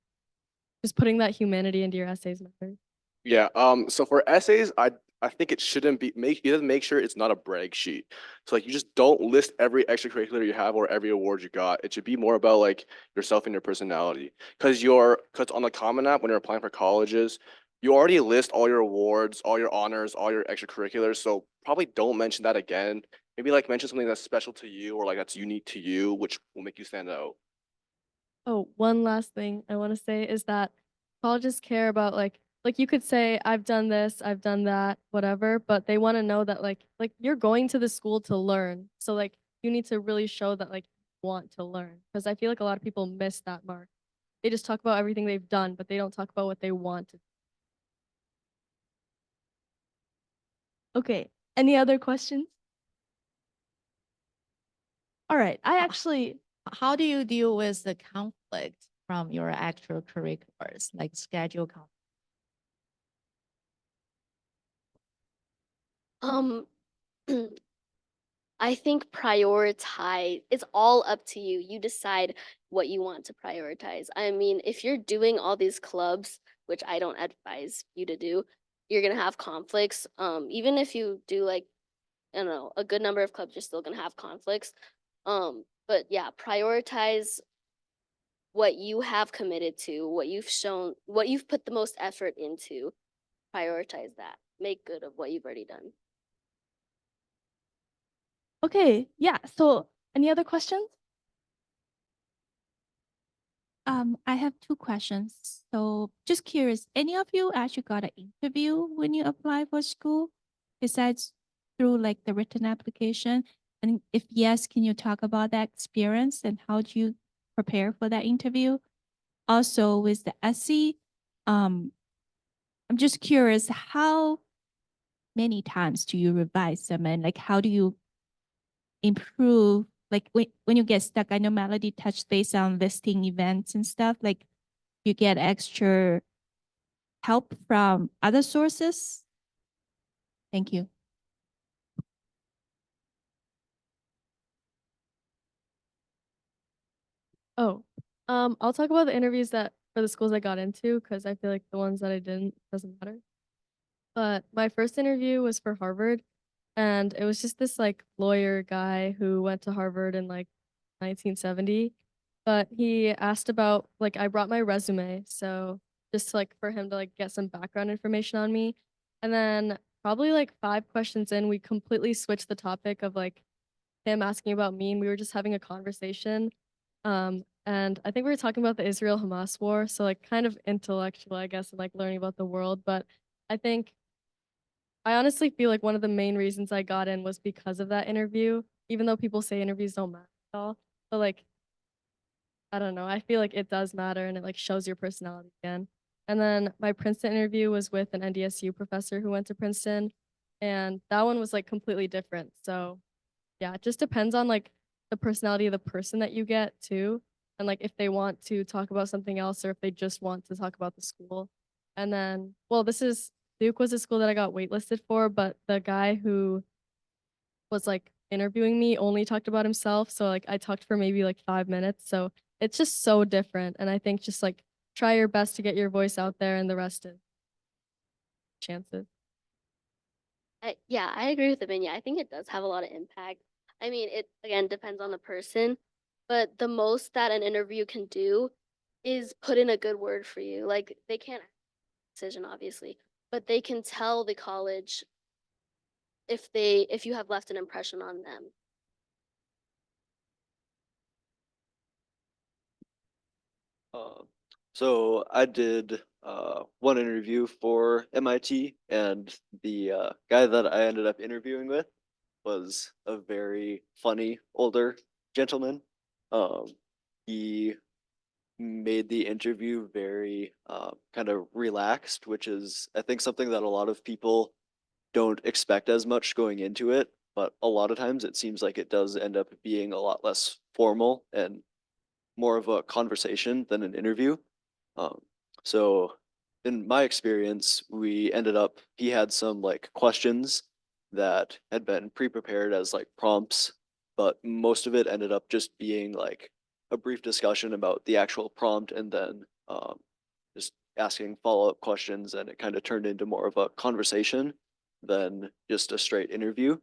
just putting that humanity into your essays matters. Yeah. So for essays, I think it shouldn't be you have to make sure it's not a brag sheet. So like you just don't list every extracurricular you have or every award you got. It should be more about like yourself and your personality. Because on the Common App when you're applying for colleges, you already list all your awards, all your honors, all your extracurriculars. So probably don't mention that again. Maybe like mention something that's special to you or like that's unique to you, which will make you stand out. Oh, one last thing I want to say is that colleges care about like you could say I've done this, I've done that, whatever, but they want to know that like you're going to the school to learn. So like you need to really show that like you want to learn because I feel like a lot of people miss that mark. They just talk about everything they've done, but they don't talk about what they want to. Okay. Any other questions? All right. I actually How do you deal with the conflict from your extracurriculars, like schedule conflict? Um, I think prioritize, it's all up to you. You decide what you want to prioritize. I mean, if you're doing all these clubs, which I don't advise you to do, you're gonna have conflicts. Even if you do like, I don't know, a good number of clubs, you're still gonna have conflicts. But yeah, prioritize what you have committed to, what you've shown, what you've put the most effort into. Prioritize that. Make good of what you've already done. okay. Yeah. So any other questions? I have two questions. So just curious, any of you actually got an interview when you apply for school besides through like the written application? And if yes, can you talk about that experience and how do you prepare for that interview? Also with the SE, I'm just curious, how many times do you revise them and like how do you improve like when you get stuck? I know Melody touched base on listing events and stuff, like you get extra help from other sources. Thank you. Oh, I'll talk about the interviews that for the schools I got into because I feel like the ones that I didn't doesn't matter. But my first interview was for Harvard, and it was just this like lawyer guy who went to Harvard in like 1970. But he asked about like I brought my resume, so just like for him to like get some background information on me. And then probably like 5 questions in, we completely switched the topic of like him asking about me, and we were just having a conversation. And I think we were talking about the Israel-Hamas war, so like kind of intellectual, I guess, and like learning about the world. But I think I honestly feel like one of the main reasons I got in was because of that interview, even though people say interviews don't matter at all. But like, I don't know, I feel like it does matter and it like shows your personality again. And then my Princeton interview was with an NDSU professor who went to Princeton, and that one was like completely different. So yeah, it just depends on like the personality of the person that you get too. And like if they want to talk about something else or if they just want to talk about the school. And then, well, Duke was a school that I got waitlisted for, but the guy who was like interviewing me only talked about himself. So like I talked for maybe like 5 minutes. So it's just so different. And I think just like try your best to get your voice out there and the rest is chances. Yeah, I agree with Abhijna. I think it does have a lot of impact. I mean, it again depends on the person, but the most that an interview can do is put in a good word for you. Like they can't decision obviously, but they can tell the college if you have left an impression on them. So I did one interview for MIT, and the guy that I ended up interviewing with was a very funny older gentleman. He made the interview very kind of relaxed, which is, I think, something that a lot of people don't expect as much going into it. But a lot of times it seems like it does end up being a lot less formal and more of a conversation than an interview. So in my experience, he had some like questions that had been pre-prepared as like prompts, but most of it ended up just being like a brief discussion about the actual prompt and then just asking follow-up questions, and it kind of turned into more of a conversation than just a straight interview.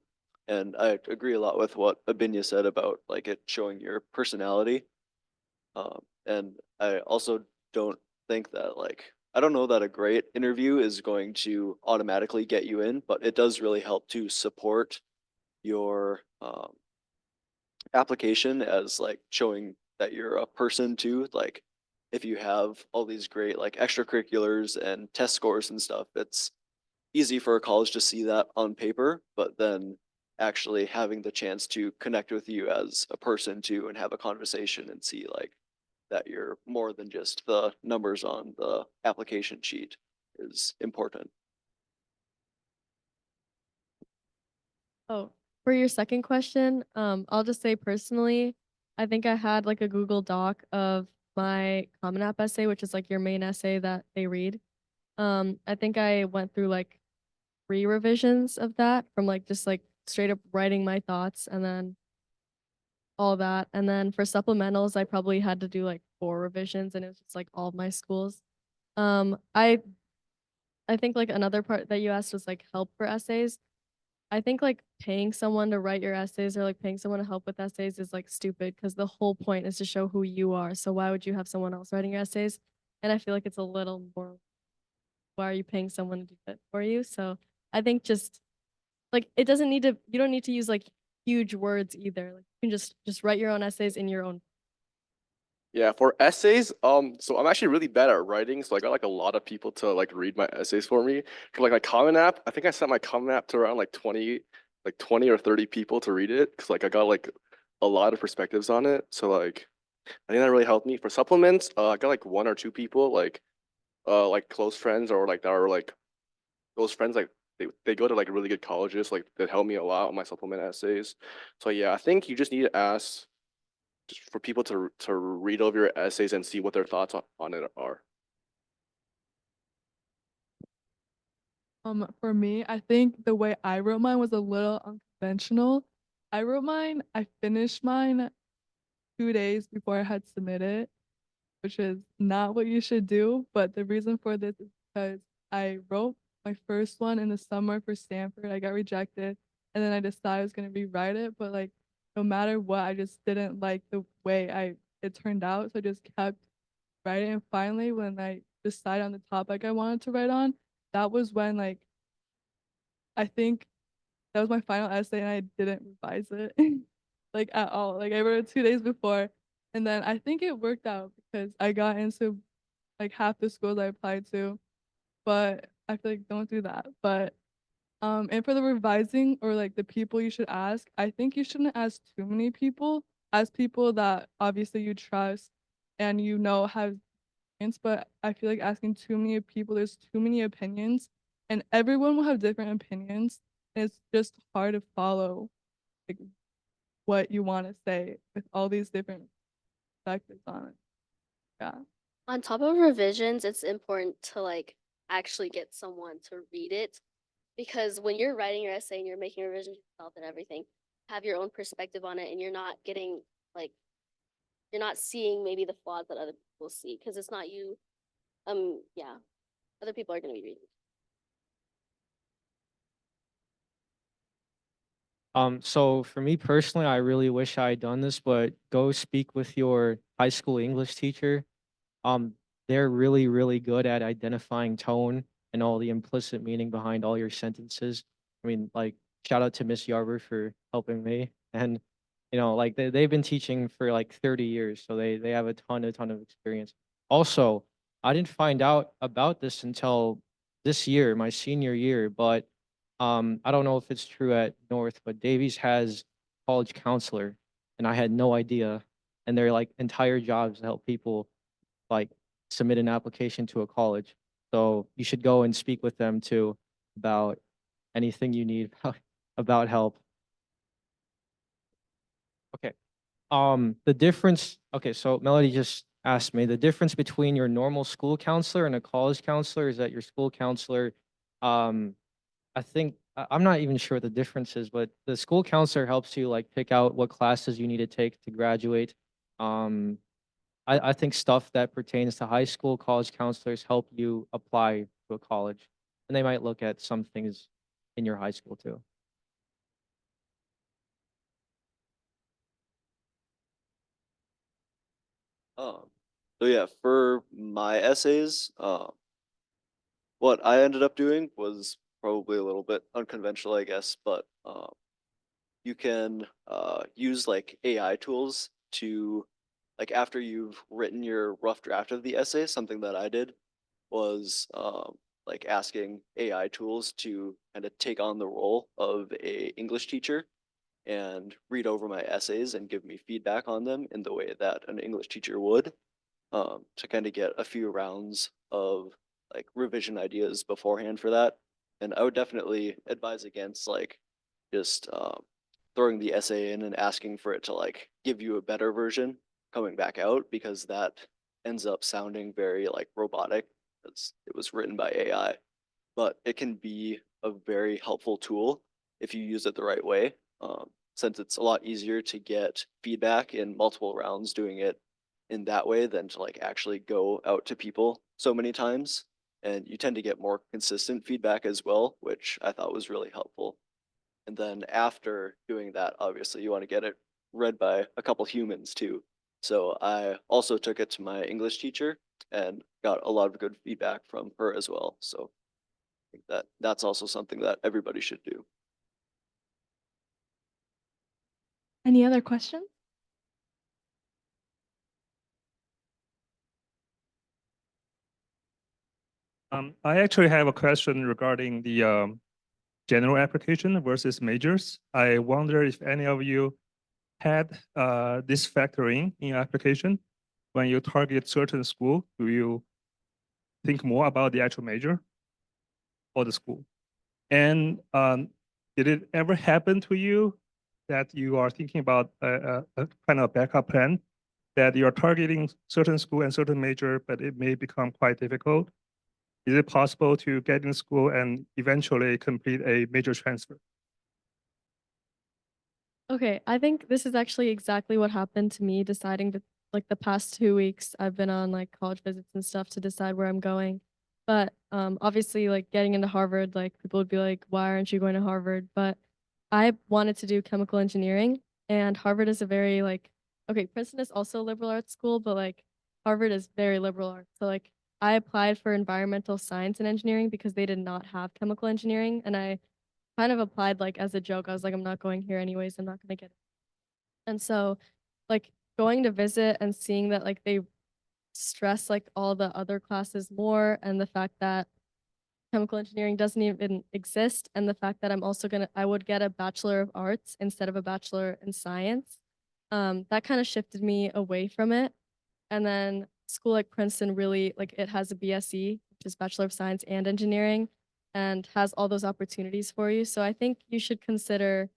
And I agree a lot with what Abhijna said about like it showing your personality. And I also don't think that I don't know that a great interview is going to automatically get you in, but it does really help to support your application as like showing that you're a person too. Like if you have all these great like extracurriculars and test scores and stuff, it's easy for a college to see that on paper, but then actually having the chance to connect with you as a person too and have a conversation and see like that you're more than just the numbers on the application sheet is important. Oh, for your second question, I'll just say personally, I think I had like a Google Doc of my Common App essay, which is like your main essay that they read. I think I went through like 3 revisions of that from like just like straight up writing my thoughts and then all that. And then for supplementals, I probably had to do like 4 revisions, and it was just like all of my schools. I think like another part that you asked was like help for essays. I think like paying someone to write your essays or like paying someone to help with essays is like stupid, because the whole point is to show who you are. So why would you have someone else writing your essays? And I feel like it's a little more, why are you paying someone to do that for you? So I think just like you don't need to use like huge words either. Like you can just write your own essays in your own. Yeah, for essays, so I'm actually really bad at writing, so I got like a lot of people to like read my essays for me. For like my Common App, I think I sent my Common App to around like 20 or 30 people to read it, because like I got like a lot of perspectives on it. So like I think that really helped me. For supplements, I got like 1 or 2 people like close friends, or like that are like those friends like they go to like really good colleges, like that helped me a lot on my supplement essays. So yeah, I think you just need to ask just for people to read over your essays and see what their thoughts on it are. For me, I think the way I wrote mine was a little unconventional. I finished mine 2 days before I had submitted, which is not what you should do. But the reason for this is because I wrote my first one in the summer for Stanford. I got rejected, and then I decided I was gonna rewrite it. But like, no matter what, I just didn't like the way it turned out. So I just kept writing. And finally, when I decided on the topic I wanted to write on, that was when like I think that was my final essay, and I didn't revise it like at all. Like I wrote it 2 days before, and then I think it worked out because I got into like half the schools I applied to. But I feel like don't do that. But and for the revising or like the people you should ask, I think you shouldn't ask too many people. Ask people that obviously you trust and you know have experience. But I feel like asking too many people, there's too many opinions, and everyone will have different opinions. And it's just hard to follow like what you want to say with all these different perspectives on it. Yeah. On top of revisions, it's important to like actually get someone to read it, because when you're writing your essay and you're making revisions yourself and everything, have your own perspective on it, and you're not getting like you're not seeing maybe the flaws that other people see, because it's not you. Yeah, other people are going to be reading. So for me personally, I really wish I had done this, but go speak with your high school English teacher. Um, they're really, really good at identifying tone and all the implicit meaning behind all your sentences. I mean, like, shout out to Miss Yarber for helping me. And, like they've been teaching for like 30 years, so they have a ton of experience. Also, I didn't find out about this until this year, my senior year, but I don't know if it's true at North, but Davies has college counselor, and I had no idea. And they're like entire jobs to help people like submit an application to a college. So you should go and speak with them too about anything you need about help. Okay. The difference, okay, so Melody just asked me, the difference between your normal school counselor and a college counselor is that your school counselor, I think, I'm not even sure what the difference is, but the school counselor helps you like pick out what classes you need to take to graduate. I think stuff that pertains to high school, college counselors help you apply to a college, and they might look at some things in your high school too. So yeah, for my essays, what I ended up doing was probably a little bit unconventional, I guess, but you can use like AI tools to, like after you've written your rough draft of the essay, something that I did was like asking AI tools to kind of take on the role of a English teacher and read over my essays and give me feedback on them in the way that an English teacher would, to kind of get a few rounds of like revision ideas beforehand for that. And I would definitely advise against like just throwing the essay in and asking for it to like give you a better version coming back out, because that ends up sounding very like robotic because it was written by AI. But it can be a very helpful tool if you use it the right way, since it's a lot easier to get feedback in multiple rounds doing it in that way than to like actually go out to people so many times. And you tend to get more consistent feedback as well, which I thought was really helpful. And then after doing that, obviously you want to get it read by a couple humans too. So I also took it to my English teacher and got a lot of good feedback from her as well. So I think that that's also something that everybody should do. Any other questions? I actually have a question regarding the general application versus majors. I wonder if any of you had this factoring in application. When you target certain school, do you think more about the actual major or the school? And did it ever happen to you that you are thinking about a kind of backup plan, that you're targeting certain school and certain major, but it may become quite difficult? Is it possible to get in school and eventually complete a major transfer? Okay, I think this is actually exactly what happened to me deciding to, like, the past 2 weeks I've been on like college visits and stuff to decide where I'm going. But obviously like getting into Harvard, like people would be like, why aren't you going to Harvard? But I wanted to do chemical engineering, and Harvard is a very like, okay, Princeton is also a liberal arts school, but like Harvard is very liberal arts. So like I applied for environmental science and engineering because they did not have chemical engineering, and I kind of applied like as a joke. I was like, I'm not going here anyways. I'm not gonna get it. And so, like going to visit and seeing that like they stress like all the other classes more, and the fact that chemical engineering doesn't even exist, and the fact that I would get a Bachelor of Arts instead of a Bachelor in Science. That kind of shifted me away from it. And then school like Princeton really like it has a BSE, which is Bachelor of Science and Engineering, and has all those opportunities for you. So I think you should consider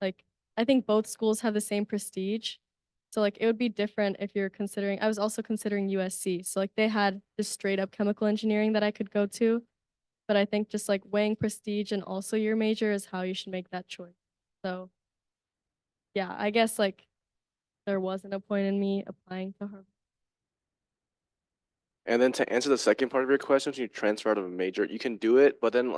like I think both schools have the same prestige. So like it would be different if you're considering I was also considering USC. So like they had just straight up chemical engineering that I could go to. But I think just like weighing prestige and also your major is how you should make that choice. So yeah, I guess like there wasn't a point in me applying to Harvard. And then to answer the second part of your question, when you transfer out of a major, you can do it, but then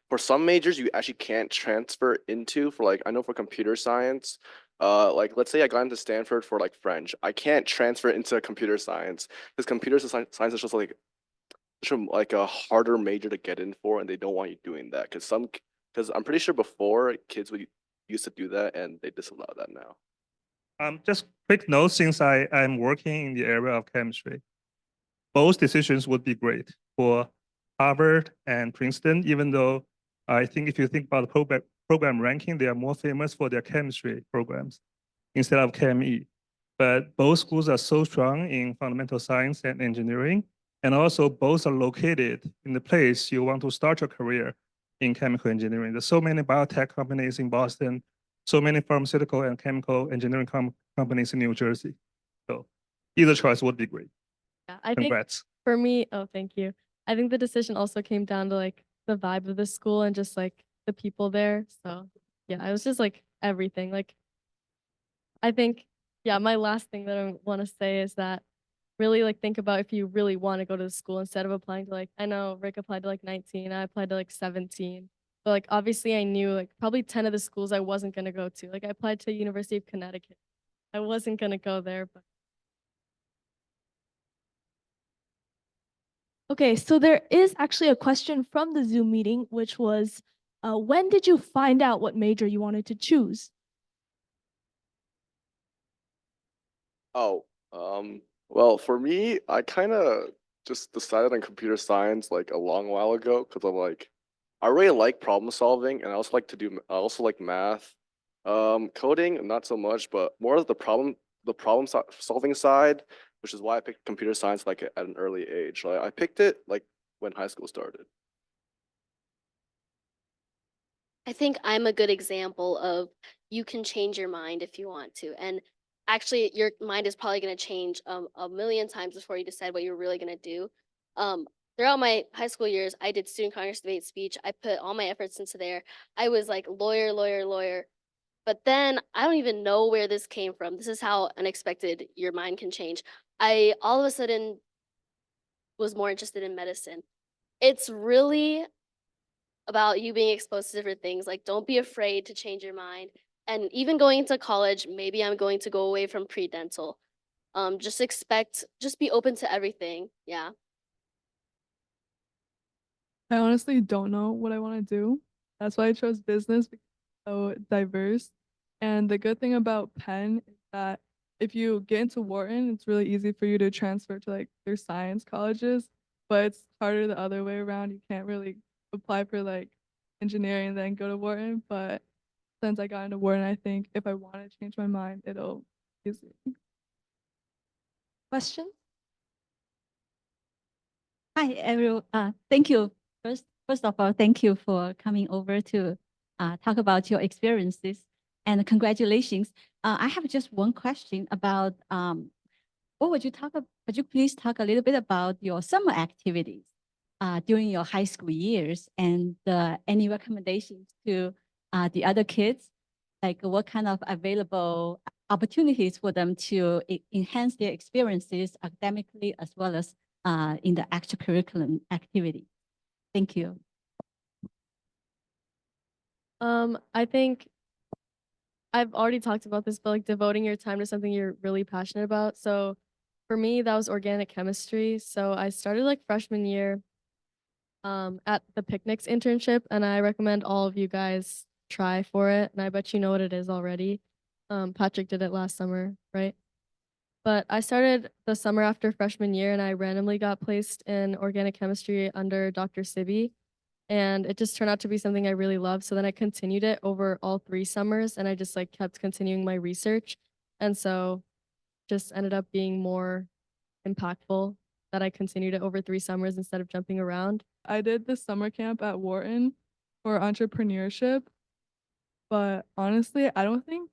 for some majors you actually can't transfer into. For like I know for computer science, like let's say I got into Stanford for like French, I can't transfer into computer science because science is just like like a harder major to get in for, and they don't want you doing that because I'm pretty sure before kids would used to do that and they disallow that now. Just quick note, since I'm working in the area of chemistry. both decisions would be great for Harvard and Princeton, even though I think if you think about the program ranking, they are more famous for their chemistry programs instead of ChemE. But both schools are so strong in fundamental science and engineering, and also both are located in the place you want to start your career in chemical engineering. There's so many biotech companies in Boston, so many pharmaceutical and chemical engineering companies in New Jersey. So either choice would be great. Yeah, I Congrats. think for me, oh, thank you. I think the decision also came down to like the vibe of the school and just like the people there. So yeah, it was just like everything. Like I think, yeah, my last thing that I want to say is that really like think about if you really want to go to the school instead of applying to like, I know Rick applied to like 19, I applied to like 17. But like obviously I knew like probably 10 of the schools I wasn't gonna go to. Like I applied to University of Connecticut. I wasn't gonna go there, but Okay, so there is actually a question from the Zoom meeting, which was, when did you find out what major you wanted to choose? Oh, well, for me, I kind of just decided on computer science like a long while ago because I'm like, I really like problem solving, and I also like I also like math. Coding, not so much, but more of the solving side, which is why I picked computer science like at an early age. Like I picked it like when high school started. I think I'm a good example of you can change your mind if you want to. And actually, your mind is probably going to change a million times before you decide what you're really going to do. Throughout my high school years, I did student congress debate speech. I put all my efforts into there. I was like lawyer, lawyer, lawyer. But then I don't even know where this came from. This is how unexpected your mind can change. I all of a sudden was more interested in medicine. It's really about you being exposed to different things. Like, don't be afraid to change your mind. And even going into college, maybe I'm going to go away from pre-dental. Just be open to everything. Yeah. I honestly don't know what I want to do. That's why I chose business because it's so diverse. And the good thing about Penn is that if you get into Wharton, it's really easy for you to transfer to like their science colleges, but it's harder the other way around. You can't really apply for like engineering and then go to Wharton. But since I got into Wharton, I think if I want to change my mind, it'll be easy. Question? Hi, everyone. Thank you. First of all, thank you for coming over to talk about your experiences, and congratulations. I have just one question about what would you talk about? Could you please talk a little bit about your summer activities during your high school years, and any recommendations to the other kids, like what kind of available opportunities for them to enhance their experiences academically as well as in the extracurricular activity. Thank you. I think I've already talked about this, but like devoting your time to something you're really passionate about. So for me, that was organic chemistry. So I started like freshman year at the picnics internship, and I recommend all of you guys try for it. And I bet you know what it is already. Patrick did it last summer, right? But I started the summer after freshman year, and I randomly got placed in organic chemistry under Dr. Sibby. And it just turned out to be something I really loved. So then I continued it over all 3 summers, and I just like kept continuing my research. And so just ended up being more impactful that I continued it over 3 summers instead of jumping around. I did the summer camp at Wharton for entrepreneurship, but honestly, I don't think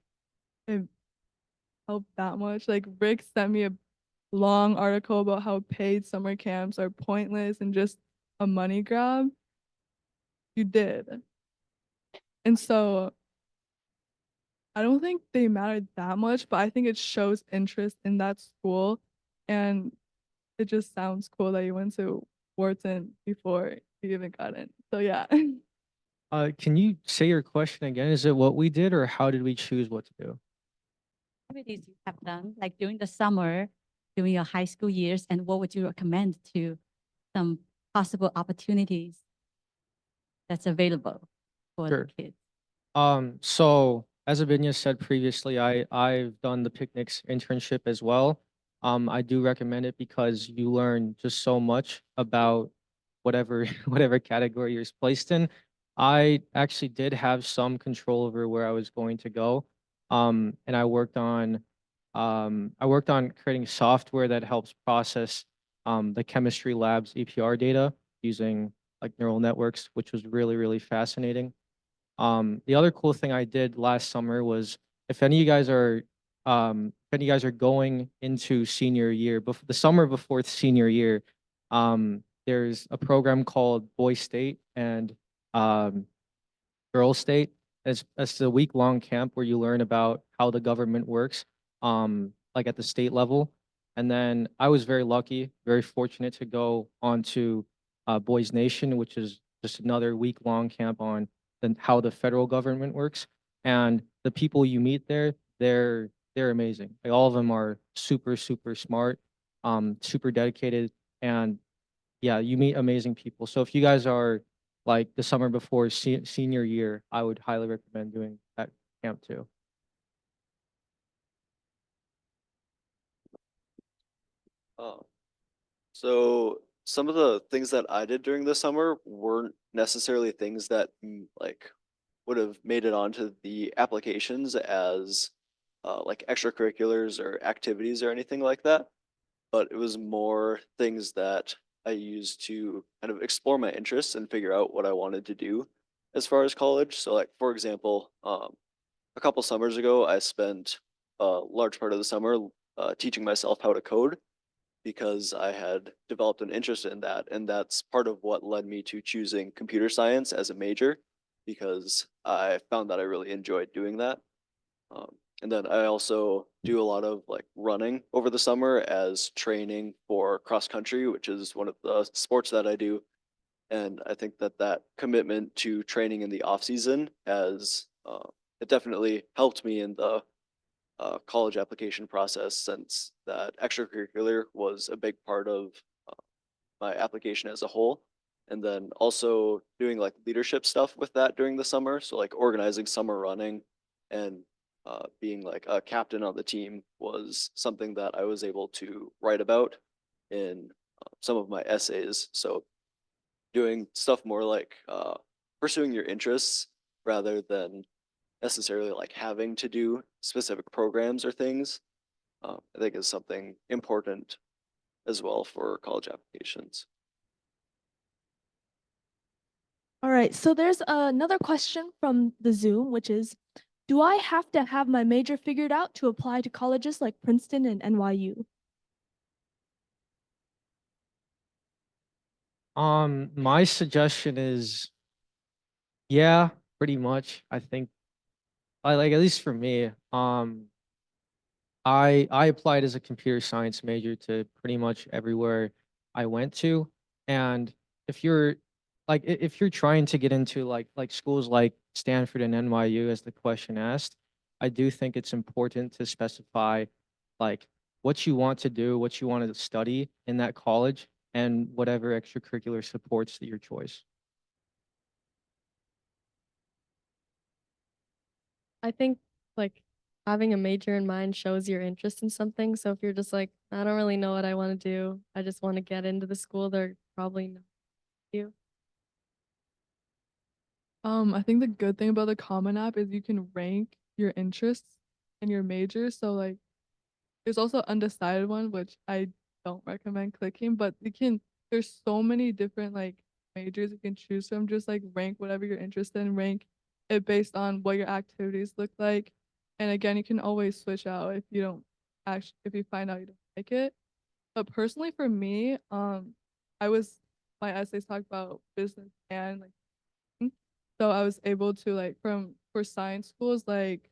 it helped that much. Like Rick sent me a long article about how paid summer camps are pointless and just a money grab. You did. And so I don't think they mattered that much, but I think it shows interest in that school. And it just sounds cool that you went to Wharton before you even got in. So yeah. Can you say your question again? Is it what we did or how did we choose what to do? Activities you have done, like during the summer, during your high school years, and what would you recommend to some possible opportunities that's available for Sure. the kids? So as Abhijna said previously, I've done the picnics internship as well. I do recommend it because you learn just so much about whatever whatever category you're placed in. I actually did have some control over where I was going to go. And I worked on creating software that helps process the chemistry lab's EPR data using like neural networks, which was really, really fascinating. The other cool thing I did last summer was if any of you guys are going into senior year, the summer before senior year, there's a program called Boy State and um, Girl State. It's a week-long camp where you learn about how the government works, like at the state level. And then I was very lucky, very fortunate to go onto Boys Nation, which is just another week-long camp on how the federal government works. And the people you meet there, they're amazing. Like all of them are super, super smart, super dedicated, and yeah, you meet amazing people. So if you guys are like the summer before senior year, I would highly recommend doing that camp too. Uh, so some of the things that I did during the summer weren't necessarily things that like would have made it onto the applications as like extracurriculars or activities or anything like that. But it was more things that I used to kind of explore my interests and figure out what I wanted to do as far as college. So like, for example, a couple summers ago, I spent a large part of the summer teaching myself how to code because I had developed an interest in that. And that's part of what led me to choosing computer science as a major because I found that I really enjoyed doing that. And then I also do a lot of like running over the summer as training for cross country, which is one of the sports that I do. And I think that that commitment to training in the off season has it definitely helped me in the college application process since that extracurricular was a big part of my application as a whole. And then also doing like leadership stuff with that during the summer. So like organizing summer running and being like a captain on the team was something that I was able to write about in some of my essays. So doing stuff more like pursuing your interests rather than necessarily like having to do specific programs or things, I think is something important as well for college applications. All right, so there's another question from the Zoom, which is, do I have to have my major figured out to apply to colleges like Princeton and NYU? My suggestion is, yeah, pretty much. I think, like at least for me, I applied as a computer science major to pretty much everywhere I went to, and if you're if you're trying to get into like schools like Stanford and NYU, as the question asked, I do think it's important to specify like what you want to do, what you want to study in that college, and whatever extracurricular supports your choice. I think like having a major in mind shows your interest in something. So if you're just like, I don't really know what I want to do, I just want to get into the school, they're probably not you. I think the good thing about the Common App is you can rank your interests and your majors. So like there's also undecided one, which I don't recommend clicking, but there's so many different like majors you can choose from. Just like rank whatever you're interested in, rank it based on what your activities look like. And again, you can always switch out if you don't if you find out you don't like it. But personally for me, my essays talk about business and like so I was able to like for science schools like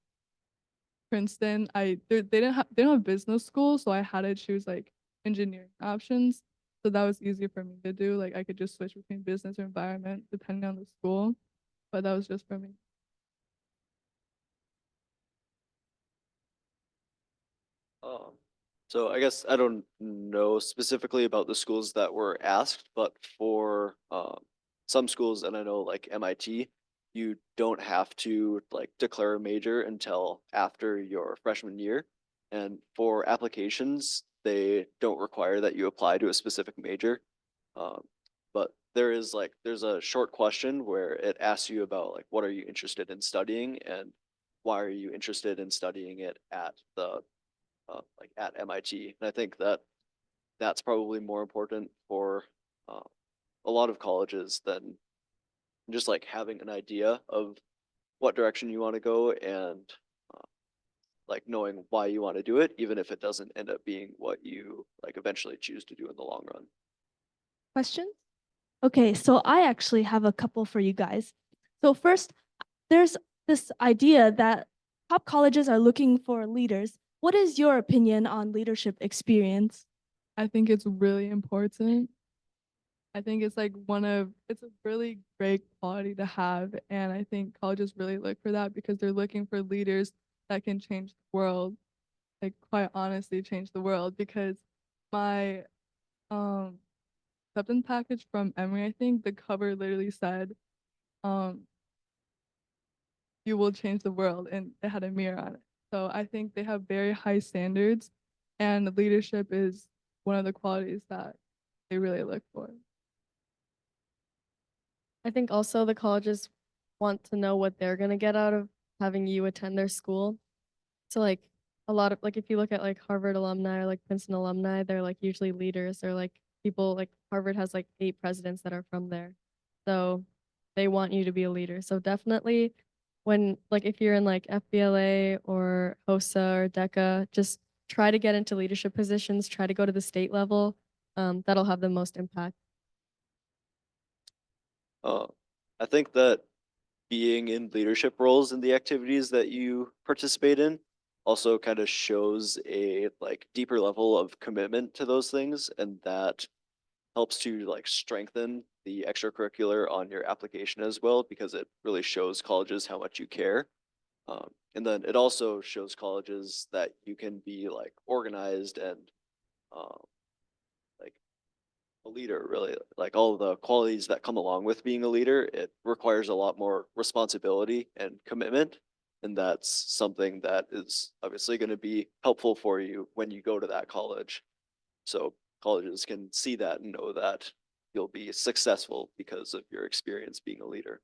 Princeton, they don't have business school, so I had to choose like engineering options. So that was easier for me to do. Like I could just switch between business or environment depending on the school. But that was just for me. Um, so I guess I don't know specifically about the schools that were asked, but for some schools, and I know like MIT, you don't have to like declare a major until after your freshman year. And for applications, they don't require that you apply to a specific major. But there's a short question where it asks you about like, what are you interested in studying and why are you interested in studying it at the like at MIT? And I think that that's probably more important for a lot of colleges than just like having an idea of what direction you want to go and like knowing why you want to do it, even if it doesn't end up being what you like eventually choose to do in the long run. Questions? Okay, so I actually have a couple for you guys. So first, there's this idea that top colleges are looking for leaders. What is your opinion on leadership experience? I think it's really important. I think it's like it's a really great quality to have. And I think colleges really look for that because they're looking for leaders that can change the world, like quite honestly change the world. Because my acceptance package from Emory, I think the cover literally said, you will change the world, and it had a mirror on it. So I think they have very high standards, and leadership is one of the qualities that they really look for. I think also the colleges want to know what they're gonna get out of having you attend their school. So like a lot of like if you look at like Harvard alumni or like Princeton alumni, they're like usually leaders. They're like people like Harvard has like 8 presidents that are from there. So they want you to be a leader. So definitely when like if you're in like FBLA or HOSA or DECA, just try to get into leadership positions, try to go to the state level. That'll have the most impact. I think that being in leadership roles in the activities that you participate in also kind of shows a like deeper level of commitment to those things, and that helps to like strengthen the extracurricular on your application as well, because it really shows colleges how much you care. And then it also shows colleges that you can be like organized and like a leader, really, like all the qualities that come along with being a leader. It requires a lot more responsibility and commitment. And that's something that is obviously going to be helpful for you when you go to that college. So colleges can see that and know that you'll be successful because of your experience being a leader.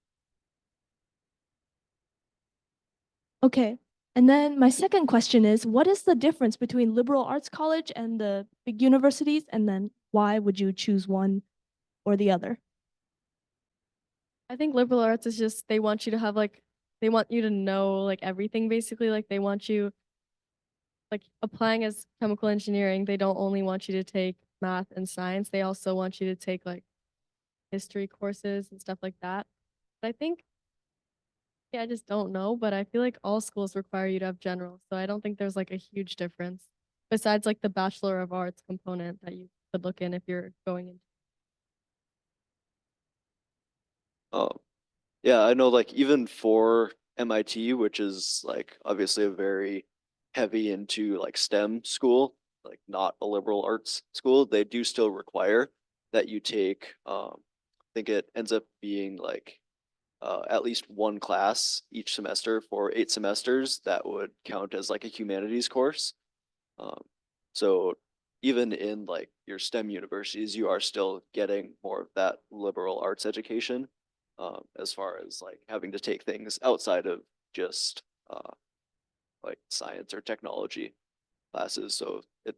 Okay. And then my second question is, what is the difference between liberal arts college and the big universities? And then why would you choose one or the other? I think liberal arts is just they want you to have like they want you to know like everything basically. Like they want you like applying as chemical engineering, they don't only want you to take math and science, they also want you to take like history courses and stuff like that. But I think I just don't know, but I feel like all schools require you to have general. So I don't think there's like a huge difference besides like the Bachelor of Arts component that you could look in if you're going into. Yeah, I know like even for MIT, which is like obviously a very heavy into like STEM school, like not a liberal arts school, they do still require that you take, I think it ends up being like at least one class each semester for 8 semesters that would count as like a humanities course. So even in like your STEM universities, you are still getting more of that liberal arts education, as far as like having to take things outside of just like science or technology classes. So it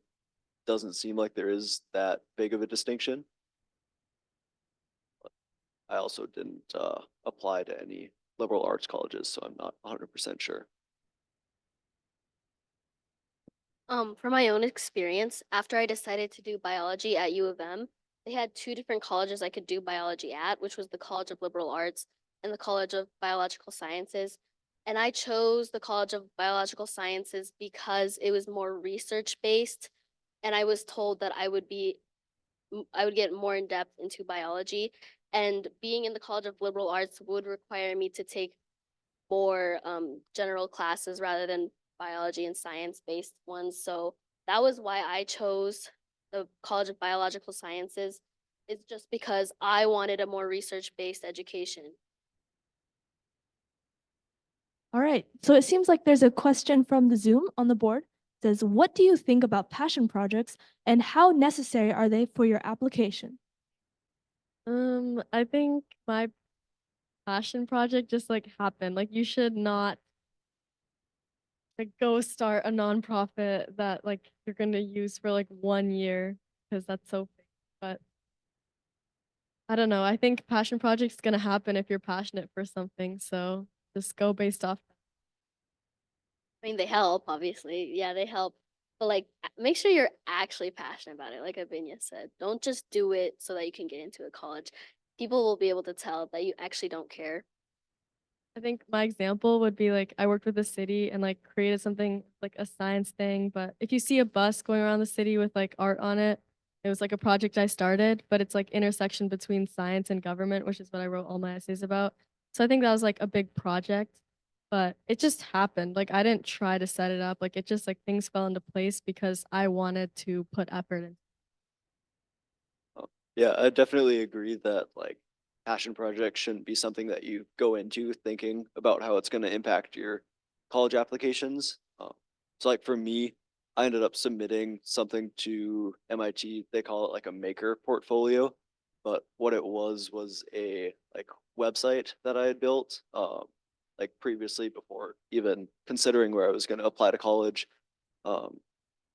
doesn't seem like there is that big of a distinction. I also didn't apply to any liberal arts colleges, so I'm not 100% sure. From my own experience, after I decided to do biology at U of M, they had 2 different colleges I could do biology at, which was the College of Liberal Arts and the College of Biological Sciences. And I chose the College of Biological Sciences because it was more research based, and I was told that I would get more in depth into biology. And being in the College of Liberal Arts would require me to take more general classes rather than biology and science-based ones. So that was why I chose the College of Biological Sciences. It's just because I wanted a more research-based education. All right. So it seems like there's a question from the Zoom on the board. says, what do you think about passion projects and how necessary are they for your application? I think my passion project just like happened. Like you should not like go start a nonprofit that like you're gonna use for like 1 year because that's so big. But I don't know. I think passion project's gonna happen if you're passionate for something. So just go based off. I mean, they help, obviously. Yeah, they help. But like, make sure you're actually passionate about it. Like Abhijna said, don't just do it so that you can get into a college. People will be able to tell that you actually don't care. I think my example would be like I worked with the city and like created something like a science thing. But if you see a bus going around the city with like art on it, it was like a project I started, but it's like intersection between science and government, which is what I wrote all my essays about. So I think that was like a big project, but it just happened. Like I didn't try to set it up. Like it just like things fell into place because I wanted to put effort in. Yeah, I definitely agree that like passion projects shouldn't be something that you go into thinking about how it's going to impact your college applications. So like for me, I ended up submitting something to MIT. They call it like a maker portfolio, but what it was a like website that I had built like previously before even considering where I was going to apply to college. Um,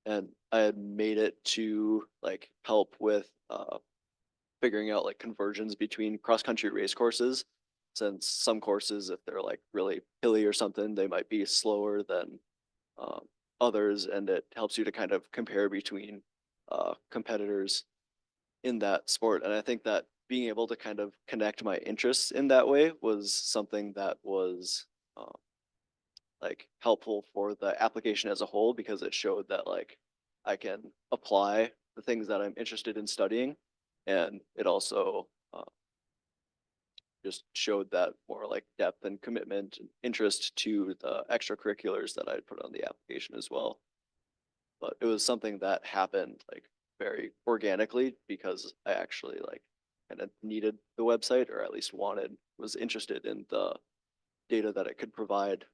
and I had made it to like help with figuring out like conversions between cross country race courses, since some courses, if they're like really hilly or something, they might be slower than um, others, and it helps you to kind of compare between competitors in that sport. And I think that being able to kind of connect my interests in that way was something that was like helpful for the application as a whole, because it showed that like I can apply the things that I'm interested in studying, and it also just showed that more like depth and commitment and interest to the extracurriculars that I'd put on the application as well. But it was something that happened like very organically because I actually like kind of needed the website, or at least was interested in the data that it could provide.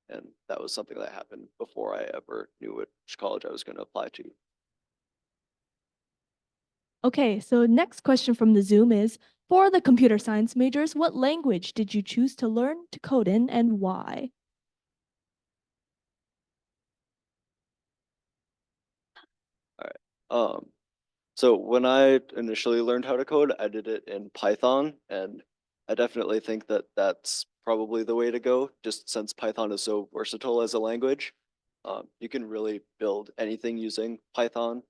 And that was something that happened before I ever knew which college I was going to apply to. Okay, so next question from the Zoom is, for the computer science majors, what language did you choose to learn to code in and why? So when I initially learned how to code, I did it in Python, and I definitely think that that's probably the way to go, just since Python is so versatile as a language. You can really build anything using Python,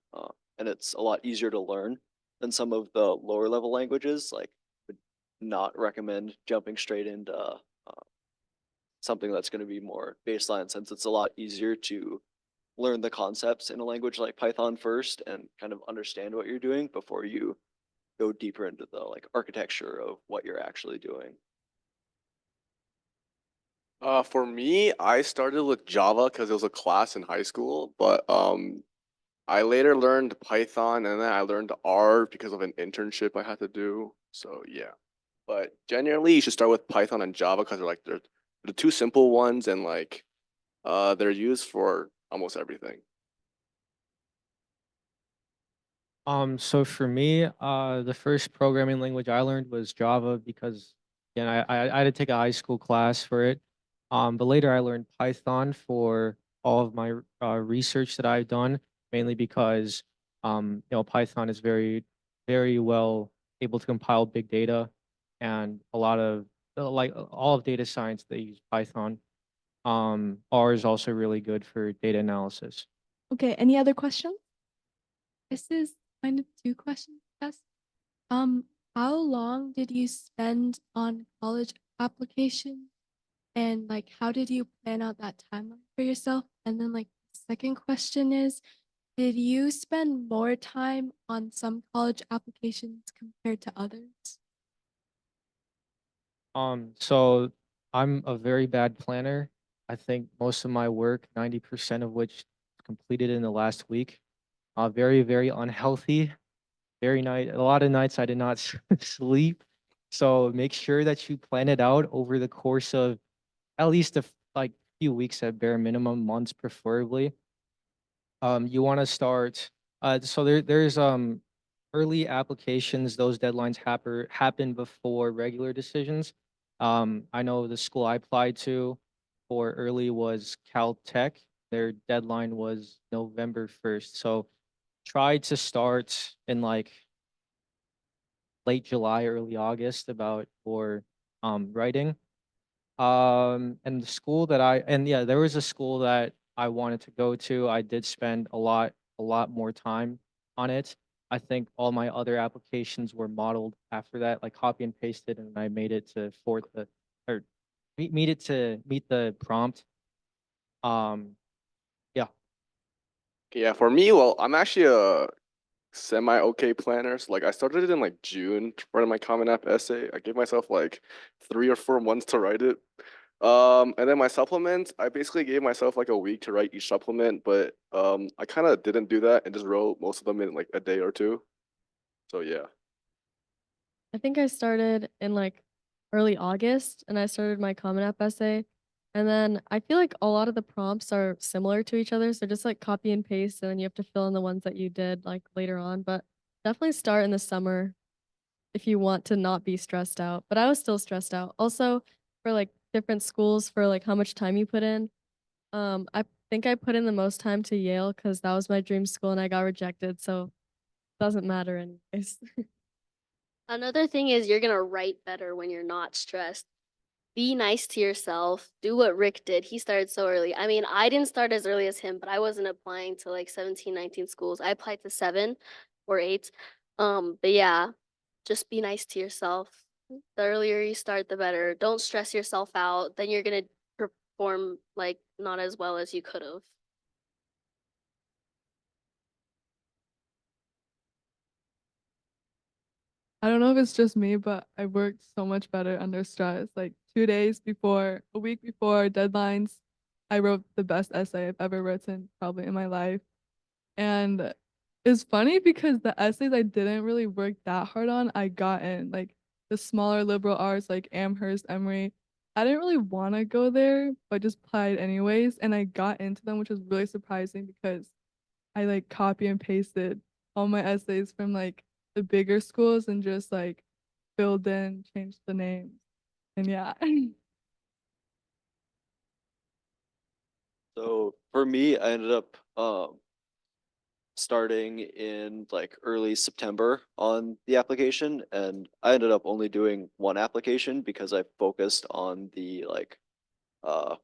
and it's a lot easier to learn than some of the lower level languages. Like, would not recommend jumping straight into something that's going to be more baseline, since it's a lot easier to learn the concepts in a language like Python first and kind of understand what you're doing before you go deeper into the like architecture of what you're actually doing. For me, I started with Java because it was a class in high school, but I later learned Python and then I learned R because of an internship I had to do. So yeah, but generally you should start with Python and Java because they're the two simple ones, and like they're used for almost everything. So for me, the first programming language I learned was Java because, again, I had to take a high school class for it. But later I learned Python for all of my research that I've done, mainly because, Python is very well able to compile big data, and a lot of like all of data science, they use Python. R is also really good for data analysis. Okay, any other questions? This is kind of two questions, yes. How long did you spend on college application? And like, how did you plan out that timeline for yourself? And then like, second question is, did you spend more time on some college applications compared to others? So I'm a very bad planner. I think most of my work, 90% of which completed in the last week. Very unhealthy. A lot of nights I did not sleep. So make sure that you plan it out over the course of at least like few weeks at bare minimum, months preferably. You want to start. So there's early applications. Those deadlines happen before regular decisions. I know the school I applied to for early was Caltech. Their deadline was November 1st. So try to start in like late July, early August about for writing. And the school that yeah, there was a school that I wanted to go to. I did spend a lot more time on it. I think all my other applications were modeled after that, like copy and pasted, and I made it to or meet the prompt. Yeah. Yeah, for me, well, I'm actually a semi-okay planner. So like I started it in like June writing my Common App essay. I gave myself like 3 or 4 months to write it. And then my supplements, I basically gave myself like a week to write each supplement, but I kind of didn't do that and just wrote most of them in like a day or two. So yeah. I think I started in like early August and I started my Common App essay. And then I feel like a lot of the prompts are similar to each other. So just like copy and paste, and then you have to fill in the ones that you did like later on. But definitely start in the summer if you want to not be stressed out. But I was still stressed out. Also, for like different schools, for like how much time you put in. I think I put in the most time to Yale because that was my dream school and I got rejected. So it doesn't matter anyways. Another thing is you're gonna write better when you're not stressed. Be nice to yourself. Do what Rick did. He started so early. I mean, I didn't start as early as him, but I wasn't applying to like 17, 19 schools. I applied to 7 or 8. But yeah, just be nice to yourself. The earlier you start, the better. Don't stress yourself out. Then you're gonna perform like not as well as you could have. I don't know if it's just me, but I worked so much better under stress. Like a week before deadlines, I wrote the best essay I've ever written probably in my life. And it's funny because the essays I didn't really work that hard on, I got in. Like the smaller liberal arts like Amherst, Emory. I didn't really want to go there, but just applied anyways. And I got into them, which was really surprising because I like copy and pasted all my essays from like the bigger schools and just like filled in, changed the names. And yeah. So for me, I ended up starting in like early September on the application, and I ended up only doing one application because I focused on the like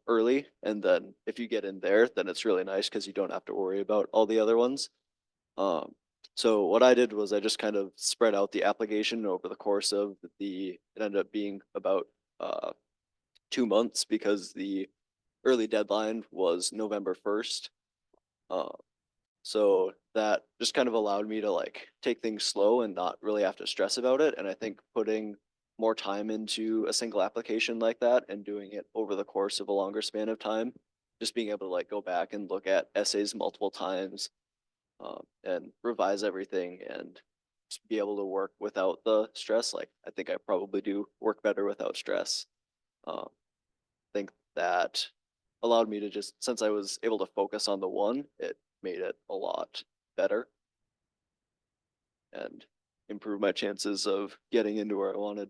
early, and then if you get in there, then it's really nice because you don't have to worry about all the other ones. Um, so what I did was I just kind of spread out the application over the course of it ended up being about 2 months because the early deadline was November 1st. So that just kind of allowed me to like take things slow and not really have to stress about it. And I think putting more time into a single application like that and doing it over the course of a longer span of time, just being able to like go back and look at essays multiple times, and revise everything and just be able to work without the stress. Like I think I probably do work better without stress. I think that allowed me to just, since I was able to focus on the one, it made it a lot better and improve my chances of getting into where I wanted.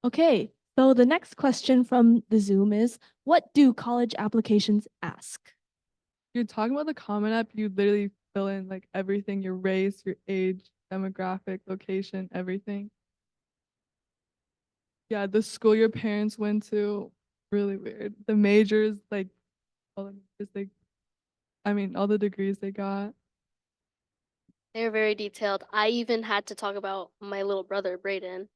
Okay, so the next question from the Zoom is, what do college applications ask? You're talking about the Common App, you literally fill in like everything, your race, your age, demographic, location, everything. Yeah, the school your parents went to, really weird. The majors, like all the majors all the degrees they got. They're very detailed. I even had to talk about my little brother, Brayden.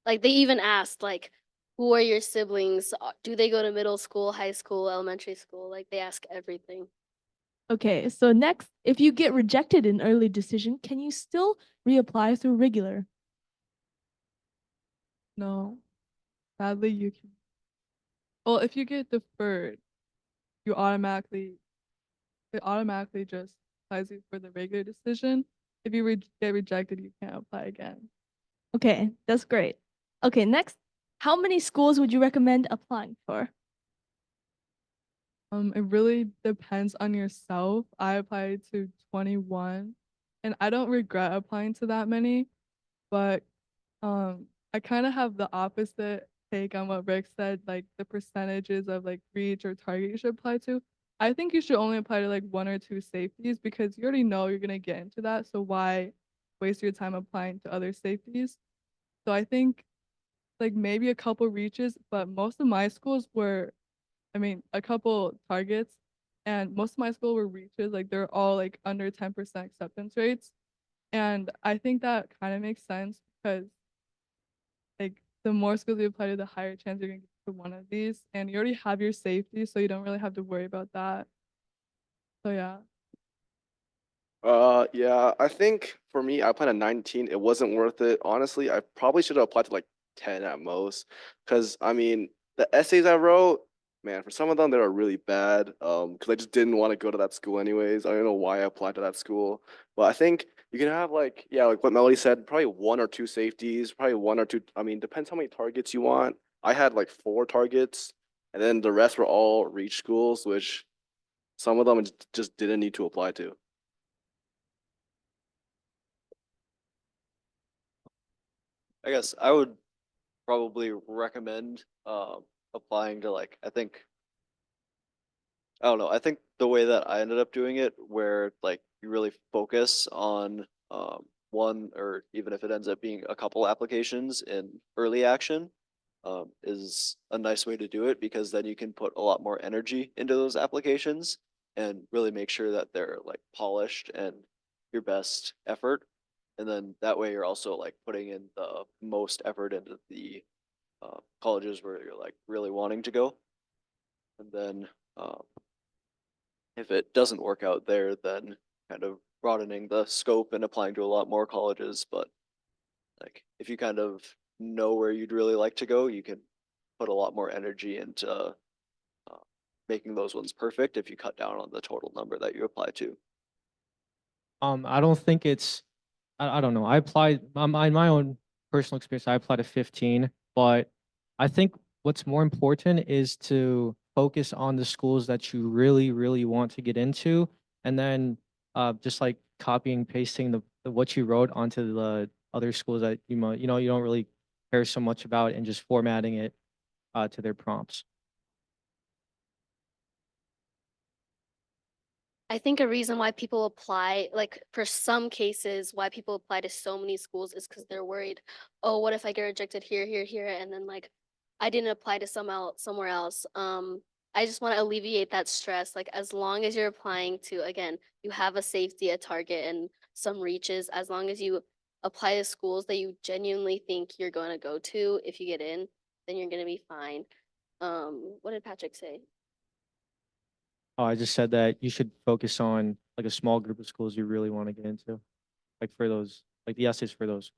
Like they even asked, like, who are your siblings? Do they go to middle school, high school, elementary school? Like they ask everything. Okay, so next, if you get rejected in early decision, can you still reapply through regular? No, sadly you can. Well, if you get deferred, it automatically just applies you for the regular decision. If you get rejected, you can't apply again. Okay, that's great. Okay, next, how many schools would you recommend applying for? It really depends on yourself. I applied to 21 and I don't regret applying to that many, but I kind of have the opposite take on what Rick said, like the percentages of like reach or target you should apply to. I think you should only apply to like one or two safeties because you already know you're gonna get into that. So why waste your time applying to other safeties? So I think like maybe a couple reaches, but most of my schools were, I mean, a couple targets, and most of my school were reaches. Like they're all like under 10% acceptance rates. And I think that kind of makes sense because like the more schools you apply to, the higher chance you're gonna get to one of these. And you already have your safety, so you don't really have to worry about that. So yeah. Yeah, I think for me, I applied at 19. It wasn't worth it. Honestly, I probably should have applied to like 10 at most. Because I mean, the essays I wrote, man, for some of them they were really bad. Because I just didn't want to go to that school anyways. I don't know why I applied to that school. But I think you can have like, yeah, like what Melody said, probably one or two safeties, probably one or two. I mean, depends how many targets you want. I had like 4 targets, and then the rest were all reach schools, which some of them just didn't need to apply to. I guess I would probably recommend applying to like I don't know. I think the way that I ended up doing it, where like you really focus on one, or even if it ends up being a couple applications in early action, is a nice way to do it because then you can put a lot more energy into those applications and really make sure that they're like polished and your best effort. And then that way you're also like putting in the most effort into the colleges where you're like really wanting to go. And then if it doesn't work out there, then kind of broadening the scope and applying to a lot more colleges. But like if you kind of know where you'd really like to go, you can put a lot more energy into making those ones perfect if you cut down on the total number that you apply to. I don't think it's, I don't know. I applied, in my own personal experience, I applied to 15, but I think what's more important is to focus on the schools that you really, really want to get into, and then just like copying, pasting the what you wrote onto the other schools that you might, you know, you don't really care so much about, and just formatting it to their prompts. I think a reason why people apply, like for some cases, why people apply to so many schools is because they're worried, oh, what if I get rejected here, here, here, and then like I didn't apply to somewhere else. I just want to alleviate that stress. Like as long as you're applying to, again, you have a safety, a target, and some reaches, as long as you apply to schools that you genuinely think you're going to go to, if you get in, then you're going to be fine. What did Patrick say? Oh, I just said that you should focus on like a small group of schools you really want to get into, like for those, like the essays for those.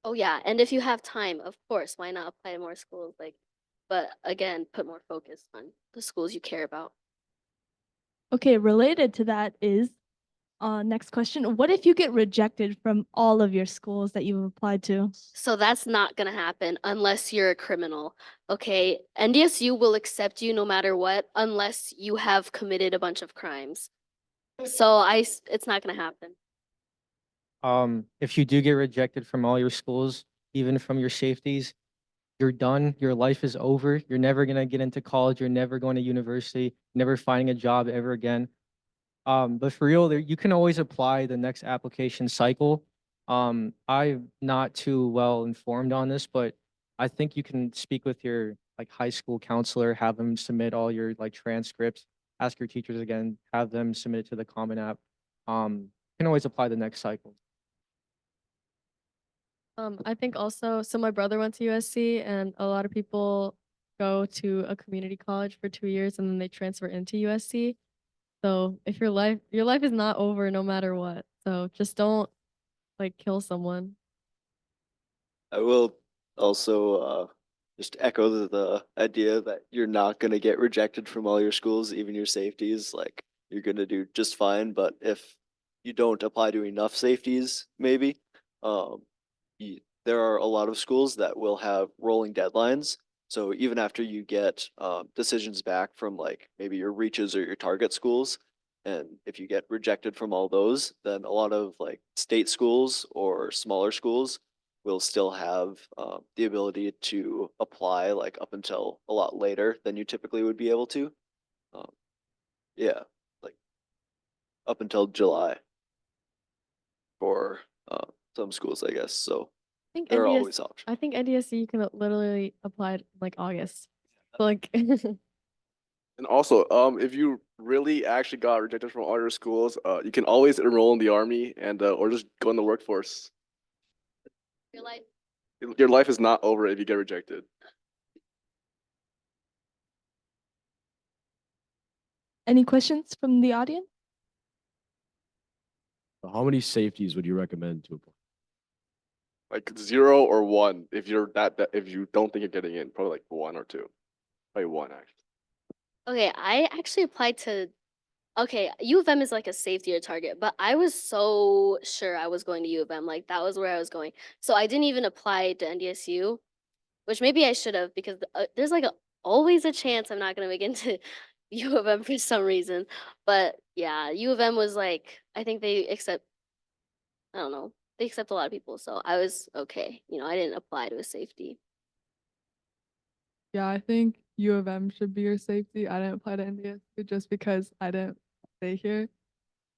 Oh yeah, and if you have time, of course, why not apply to more schools? Like, but again, put more focus on the schools you care about. Okay, related to that is next question. What if you get rejected from all of your schools that you've applied to? So that's not gonna happen unless you're a criminal. Okay, NDSU will accept you no matter what, unless you have committed a bunch of crimes. So it's not gonna happen. If you do get rejected from all your schools, even from your safeties, you're done. Your life is over. You're never gonna get into college. You're never going to university. Never finding a job ever again. But for real, you can always apply the next application cycle. I'm not too well informed on this, but I think you can speak with your like high school counselor, have them submit all your like transcripts, ask your teachers again, have them submit it to the Common App. You can always apply the next cycle. I think also, so my brother went to USC, and a lot of people go to a community college for 2 years and then they transfer into USC. So if your life is not over no matter what. So just don't like kill someone. I will also just echo the idea that you're not going to get rejected from all your schools, even your safeties. Like you're going to do just fine. But if you don't apply to enough safeties, maybe there are a lot of schools that will have rolling deadlines. So even after you get decisions back from like maybe your reaches or your target schools, and if you get rejected from all those, then a lot of like state schools or smaller schools will still have the ability to apply like up until a lot later than you typically would be able to. Um, yeah, like up until July for some schools, I guess. So I think there are NDS, always options. I think NDSC you can literally apply it like August. So like And also, if you really actually got rejected from all your schools, you can always enroll in the army and or just go in the workforce. Your life. Your life is not over if you get rejected. Any questions from the audience? How many safeties would you recommend to apply? Like 0 or 1 if you're that if you don't think you're getting in, probably like 1 or 2. Probably 1 actually. Okay, I actually applied to. Okay, U of M is like a safety or target, but I was so sure I was going to U of M. Like that was where I was going. So I didn't even apply to NDSU, which maybe I should have because there's like always a chance I'm not gonna make into U of M for some reason. But yeah, U of M was like I think they accept. I don't know. They accept a lot of people, so I was okay. You know, I didn't apply to a safety. Yeah, I think U of M should be your safety. I didn't apply to NDSU just because I didn't stay here.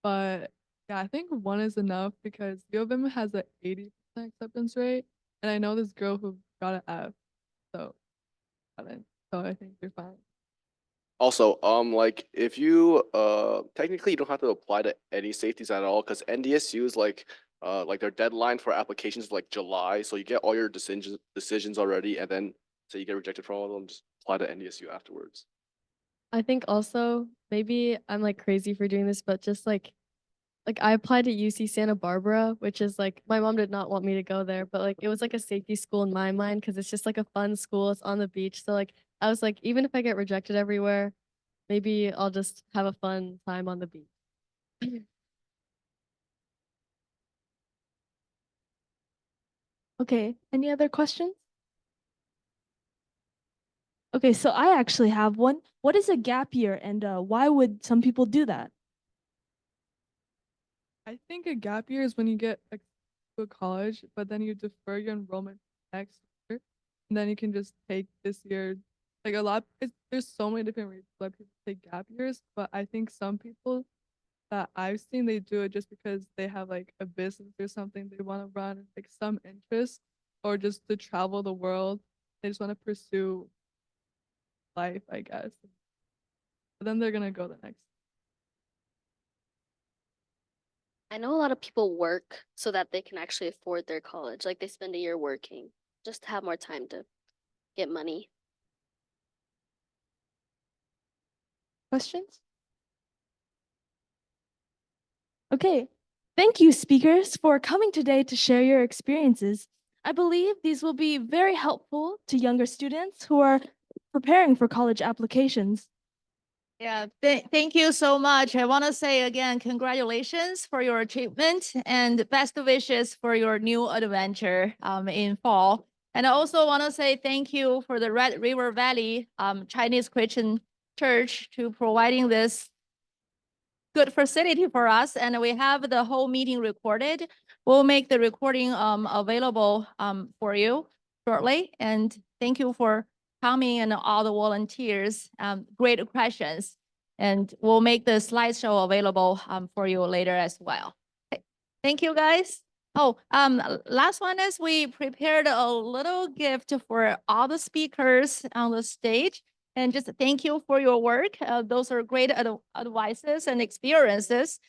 But yeah, I think 1 is enough because U of M has a 80% acceptance rate. And I know this girl who got an F. So, so I think you're fine. Also, like if you technically you don't have to apply to any safeties at all because NDSU is like their deadline for applications is like July, so you get all your decisions already, and then say you get rejected from all of them, just apply to NDSU afterwards. I think also maybe I'm like crazy for doing this, but just like I applied to UC Santa Barbara, which is like my mom did not want me to go there, but like it was like a safety school in my mind because it's just like a fun school. It's on the beach. So like I was like, even if I get rejected everywhere, maybe I'll just have a fun time on the beach. Okay, any other questions? Okay, so I actually have one. What is a gap year and why would some people do that? I think a gap year is when you get to a college, but then you defer your enrollment next year, and then you can just take this year. Like there's so many different reasons why people take gap years, but I think some people that I've seen they do it just because they have like a business or something they want to run, like some interest, or just to travel the world. They just want to pursue life, I guess. But then they're gonna go the next. I know a lot of people work so that they can actually afford their college. Like they spend a year working just to have more time to get money. Questions? Okay, thank you, speakers, for coming today to share your experiences. I believe these will be very helpful to younger students who are preparing for college applications. Yeah, thank you so much. I want to say again, congratulations for your achievement and best wishes for your new adventure in fall. And I also want to say thank you for the Red River Valley Chinese Christian Church to providing this good facility for us. And we have the whole meeting recorded. We'll make the recording available for you shortly. And thank you for coming and all the volunteers. Great questions. And we'll make the slideshow available for you later as well. Okay. Thank you, guys. Oh, last one is we prepared a little gift for all the speakers on the stage. And just thank you for your work. Those are great advices and experiences.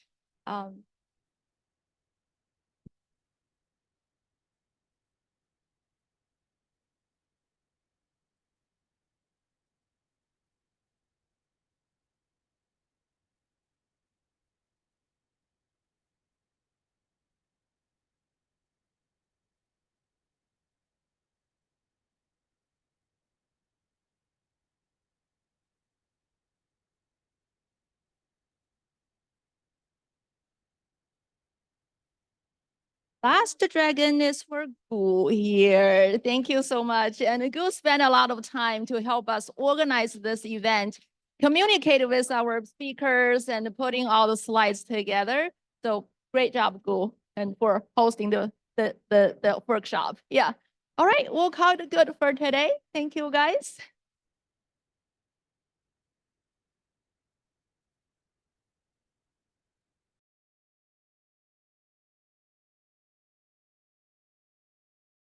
last dragon is for Gu here. Thank you so much. And Gu spent a lot of time to help us organize this event, communicate with our speakers, and putting all the slides together. So great job, Gu, and for hosting the workshop. Yeah. All right, we'll call it good for today. Thank you, guys.